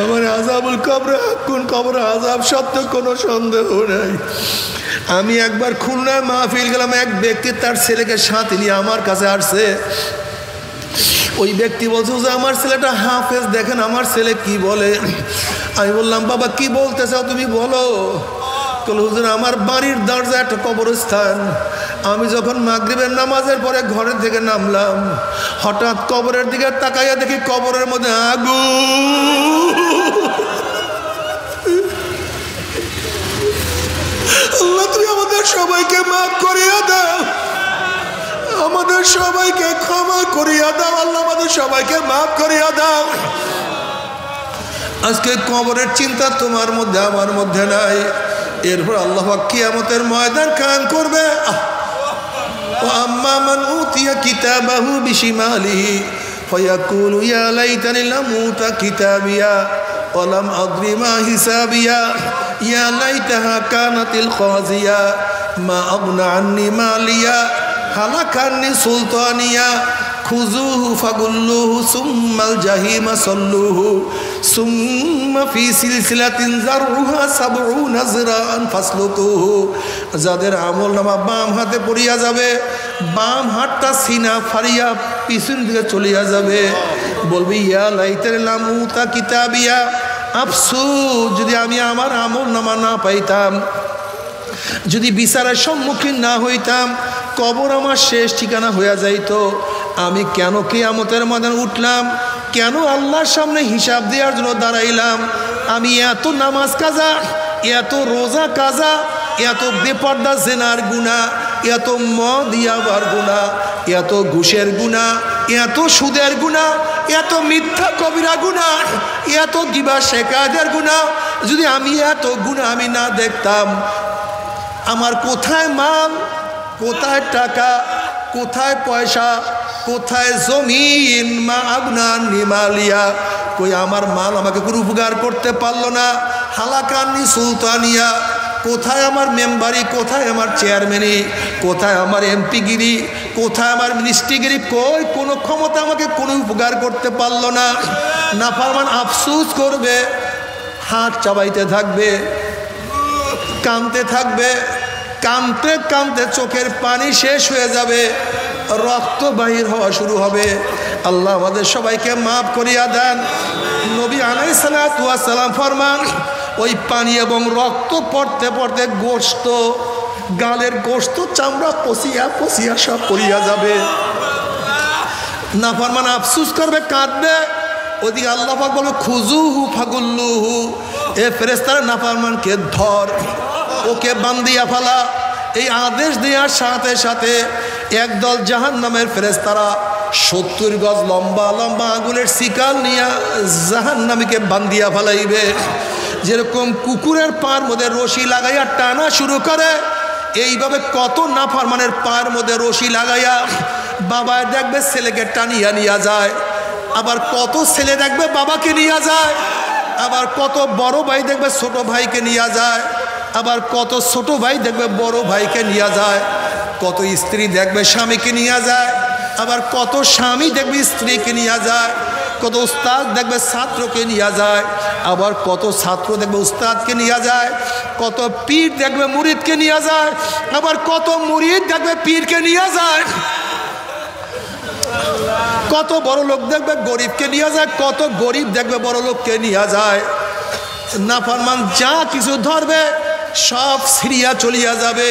আমার আযাবুল কবর কোন কবর আযাব সত্য কোনো সন্দেহ নাই। আমি একবার খুলনায় মাহফিল গেলাম, এক ব্যক্তি তার ছেলেকে সাথে নিয়ে আমার কাছে আসছে। ওই ব্যক্তি বলছে যে আমার ছেলেটা হাফেজ, দেখেন আমার ছেলে কি বলে। আমি বললাম বাবা কি বলতে চাও তুমি বলো। বলল হুজুর আমার বাড়ির দরজা একটা কবরস্থান, আমি যখন মাগরিবের নামাজের পরে ঘরের থেকে নামলাম, হঠাৎ কবরের দিকে তাকাইয়া দেখি কবরের মধ্যে আগুন। আল্লাহ তুমি আমাদের সবাইকে মাফ করিয়া দাও, আমাদের সবাইকে ক্ষমা করিয়া দাও, আল্লাহ আমাদের সবাইকে মাফ করিয়া দাও। আজকে কবরের চিন্তা তোমার মধ্যে আমার মধ্যে নাই। এরপর আল্লাহ কিয়ামতের ময়দান কায়েম করবে। আম্মা মান উতিয়া কিতাবাহু বিশিমালিহি ফায়াকুলু ইয়া লাইতানি লাম উতা কিতাবিয়া ওয়া লাম আদরি মা হিসাবিয়া ইয়া লাইতাহা কানাতিল কাযিয়া মা আগনা আন্নি মালিয়া হালাকান্নি সুলতানিয়া খুযুহু ফাগুল্লুহু সুম্মাল জাহিমা সাল্লুহু সুম্মা ফি সিলসিলাতিন যারউহা সাবউনা যিরাআন ফাসলুকুহু। যাদের আমলনামা বাম হাতে পড়িয়া যাবে, বাম হাতটা সিনা ফাড়িয়া পিছন দিকে চলিয়া যাবে, বলবি ইয়া লাইতানি লাম উতা কিতাবিয়া, আফসোস যদি আমি আমার আমলনামা না পাইতাম, যদি বিচারের সম্মুখীন না হইতাম, কবর আমার শেষ ঠিকানা হইয়া যাইত। আমি কেন কিয়ামতের ময়দানে উঠলাম, কেন আল্লাহর সামনে হিসাব দেওয়ার জন্য দাঁড়াইলাম। আমি এত নামাজ কাজা, এত রোজা কাজা, এত বেপর্দা জেনার গুনাহ, এত মদ ইয়াবার গুনাহ, এত ঘুষের গুনাহ, এত সুদের গুনাহ, এত মিথ্যা কবিরা গুনাহ, এত গিবা শেকায়তের গুনাহ, যদি আমি এত গুনাহ আমি না দেখতাম, আমার কোথায় মাল, কোথায় টাকা, কোথায় পয়সা, কোথায় জমিন, মা আগনা নিমালিয়া, কই আমার মাল আমাকে কোনো উপকার করতে পারলো না, হালাকানি সুলতানিয়া, কোথায় আমার মেম্বারি, কোথায় আমার চেয়ারম্যানি, কোথায় আমার এমপিগিরি, কোথায় আমার মিনিস্ট্রিগিরি, কই কোনো ক্ষমতা আমাকে কোনো উপকার করতে পারলো না। নাফরমান আফসোস করবে, হাত চাবাইতে থাকবে, কাঁদতে থাকবে, কাঁদতে কাঁদতে চোখের পানি শেষ হয়ে যাবে, রক্ত বাহির হওয়া শুরু হবে। আল্লাহ আমাদের সবাইকে মাফ করিয়া দেন। নবী আলাইহিস সালাতু ওয়াস সালাম ফরমান, ওই পানি এবং রক্ত পড়তে পড়তে গোশত, গালের গোশত চামড়া পচিয়া পচিয়া সব পড়িয়া যাবে। নাফরমান আফসোস করবে, কাঁদবে। ওদিকে আল্লাহ পাক বলবে খুযুহু ফাগুল্লুহু, এ ফেরেশতারা নাফরমানকে ধর, ওকে বান্দিয়া ফেলা। এই আদেশ দেওয়ার সাথে সাথে একদল জাহান্নামের ফেরেশতারা 70 গজ লম্বা লম্বা আগুনের শিকাল নিয়ে জাহান্নামীকে বান্দিয়া ফেলাইবে। যেরকম কুকুরের পার মধ্যে রশি লাগাইয়া টানা শুরু করে, এইভাবে কত নাফরমানের পার মধ্যে রশি লাগাইয়া বাবা দেখবে ছেলেকে টানিয়া নিয়ে যায়, আবার কত ছেলে দেখবে বাবাকে নিয়ে যায়, আবার কত বড় ভাই দেখবে ছোট ভাইকে নিয়ে যায়, আবার কত ছোট ভাই দেখবে বড় ভাইকে নিয়ে যায়, কত স্ত্রী দেখবে স্বামীকে নিয়ে যায়, আবার কত স্বামী দেখবে স্ত্রীকে নিয়ে যায়, কত উস্তাদ দেখবে ছাত্রকে নিয়ে যায়, আবার কত ছাত্র দেখবে উস্তাদকে নিয়ে যায়, কত পীর দেখবে মুরিদকে নিয়ে যায়, আবার কত মুরিদ দেখবে পীরকে নিয়ে যায়, কত বড় লোক দেখবে গরিবকে নিয়ে যায়, কত গরিব দেখবে বড় লোককে নিয়ে যায়। নাফরমান যা কিছু ধরবে সব সিরিয়া চলিয়া যাবে।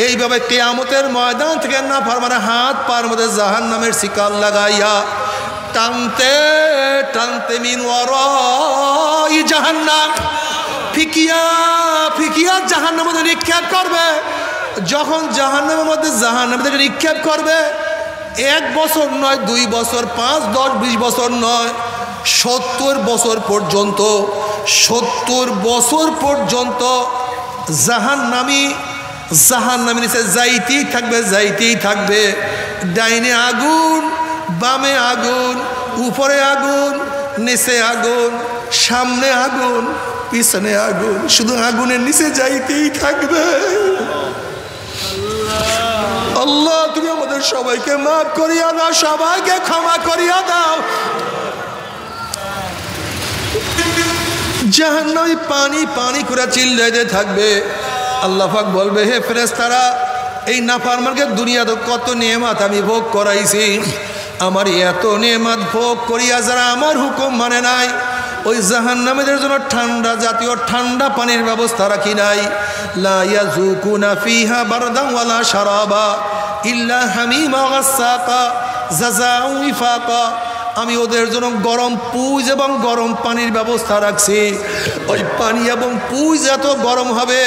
এইভাবে কিয়ামতের ময়দান থেকে নাফরমানের হাত পার মধ্যে জাহান্নামের শিকাল লাগাইয়া টানতে টানতে মিন ওয়ারাই জাহান্নাম ফিকিয়া ফিকিয়া জাহান্নামের মধ্যে নিক্ষেপ করবে। যখন জাহান্নামের মধ্যে জাহান্নাম থেকে নিক্ষেপ করবে, 1 বছর নয়, 2 বছর, 5, 10, 20 বছর নয়, 70 বছর পর্যন্ত, 70 বছর পর্যন্ত জাহান্নামী নিচে যাইতেই থাকবে, যাইতেই থাকবে। ডাইনে আগুন, বামে আগুন, উপরে আগুন, নিচে আগুন, সামনে আগুন পিছনে আগুন, শুধু আগুনের নিচে যাইতেই থাকবে। আল্লাহ তুমি আমাদের সবাইকে মাফ করিয়া দাও, সবাইকে ক্ষমা করিয়া দাও। জাহান্নামী পানি পানি করে চিল্লাইতে থাকবে। আল্লাহ পাক বলবে, হে ফেরেশতারা, এই নাফরমানকে দুনিয়াতে কত নেয়ামত আমি ভোগ করাইছি, আমার এত নেয়ামত ভোগ করিয়া যারা আমার হুকুম মানে নাই, ওই জাহান্নামীদের জন্য ঠান্ডা জাতীয় ঠান্ডা পানির ব্যবস্থা রাখি নাই। লা ইয়াযুকুনা ফিহা বারদান ওয়ালা শারাবা ইল্লা হামিমা ওয়া গাসসাকা জাযাউ ওয়াফাকা। আমি ওদের জন্য গরম পুজ এবং গরম পানির ব্যবস্থা রাখছি। ওই পানি এবং পুজ এত গরম হবে,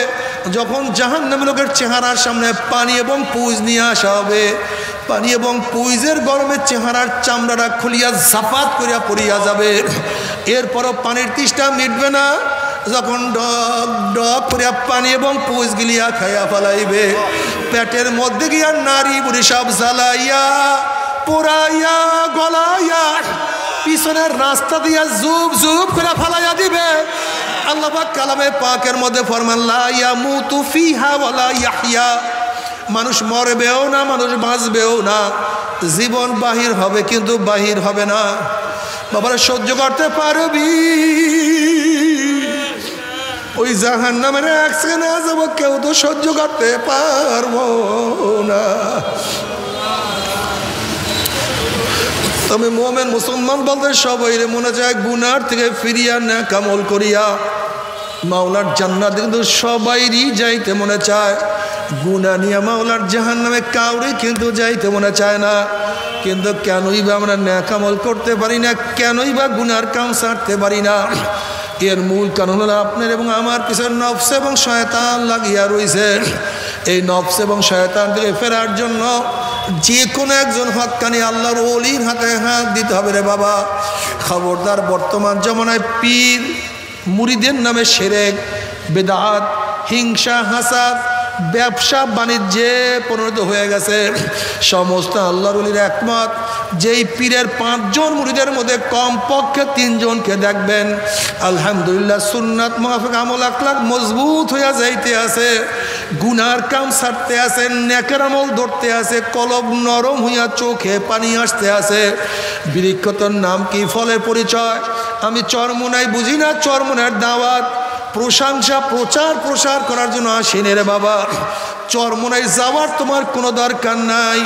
যখন জাহান্নামী লোকের চেহারার সামনে পানি এবং পুজ নিয়ে আসা হবে, পানি এবং পুইজের গরমে চেহারার চামড়াটা খুলিয়া ঝাপাত করিয়া পড়িয়া যাবে। এরপরও পানির তৃষ্ণা মিটবে না, যখন ডক ডক করিয়া পানি এবং পুজ গিলিয়া খাইয়া ফেলাইবে, পেটের মধ্যে গিয়া নারী বুড়ি সব জ্বালাইয়া পোড়াইয়া গলাইয়া পিছনের রাস্তা দিয়া জুব জুব করে ফালাইয়া দিবে। আল্লাহ পাক কালামে পাকের মধ্যে ফরমান, লা ইয়ামুতু ফিহা ওয়ালা ইয়াহইয়া। মানুষ মরবেও না, মানুষ বাঁচবেও না, জীবন বাহির হবে কিন্তু বাহির হবে না। বাবারা সহ্য করতে পারবি? ওই জাহান্নামের এক সেকেন্ড যাব, কেউ তো সহ্য করতে পারবো না। তবে মুমিন মুসলমান বলতে সবাই মনে চায় গুনার থেকে ফিরিয়া নেক আমল করিয়া মাওলার জান্নাত, কিন্তু সবাইরই যাইতে মনে চায়। গুনাহ নিয়ে মাওলার জাহান্নামে কাউরে কিন্তু যাইতে মনে চায় না। কিন্তু কেনই বা আমরা নেক আমল করতে পারি না, কেনই বা গুনার কাম ছাড়তে পারি না? এর মূল কারণ হলো আপনার এবং আমার পিছনে নফস এবং শয়তান লাগিয়া রয়েছে। এই নফস এবং শয়তান থেকে ফেরার জন্য যে কোনো একজন হক্কানি আল্লাহর ওলির হাতে হাত দিতে হবে রে বাবা। খবরদার, বর্তমান জমানায় পীর মুরিদের নামে শিরক, বিদআত, হিংসা, হাসাদ, ব্যবসা বাণিজ্যে পরিণত হয়ে গেছে। সমস্ত আল্লাহর ওলির একমত, যেই পীরের 5 জন মুরিদের মধ্যে কমপক্ষে 3 জনকে দেখবেন আলহামদুলিল্লাহ সুন্নাত মুআফিক আমল আখলাক মজবুত হইয়া যাইতে আছে, গুনার কাম ছাড়তে আছে, নেকের আমল ধরতে আছে, কলব নরম হইয়া চোখে পানি আসতে আছে। বৃক্ষতর নাম কি, ফলের পরিচয়? আমি চরমোনাই বুঝি না, চরমোনার দাওয়াত প্রশংসা প্রচার করার জন্য আসেনি রে বাবা। চরমোনাই যাওয়ার তোমার কোনো দরকার নাই,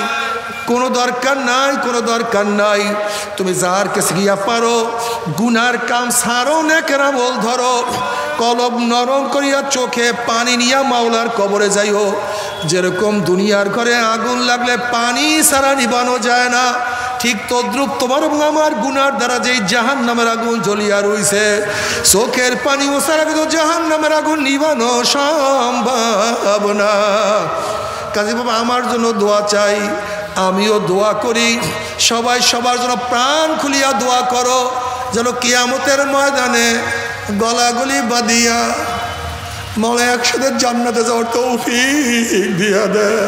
কোনো দরকার নাই, কোনো দরকার নাই। তুমি যার কাছে গিয়া পারো গুনার কাম ছাড়ো, নেকের আমল ধরো, কলব নরম করিয়া চোখে পানি নিয়া মাওলার কবরে যাইও। যেরকম দুনিয়ার ঘরে আগুন লাগলে পানি ছাড়া নিবানো যায় না, ঠিক তদ্রুপ তোমার এবং আমার গুনার দ্বারা যেই জাহান্নামের আগুন জ্বলিয়া রইছে, চোখের পানি ও ছাড়া কিন্তু জাহান্নামের আগুন নিবানো সম্ভব না। কাজী বাবা আমার জন্য দোয়া চাই, আমিও দোয়া করি, সবাই সবার জন্য প্রাণ খুলিয়া দোয়া করো, যেন কিয়ামতের ময়দানে গলাগলি বাঁধিয়া মনে একসাথে জান্নাতে যাওয়ার তৌফিক দিয়া দেয়।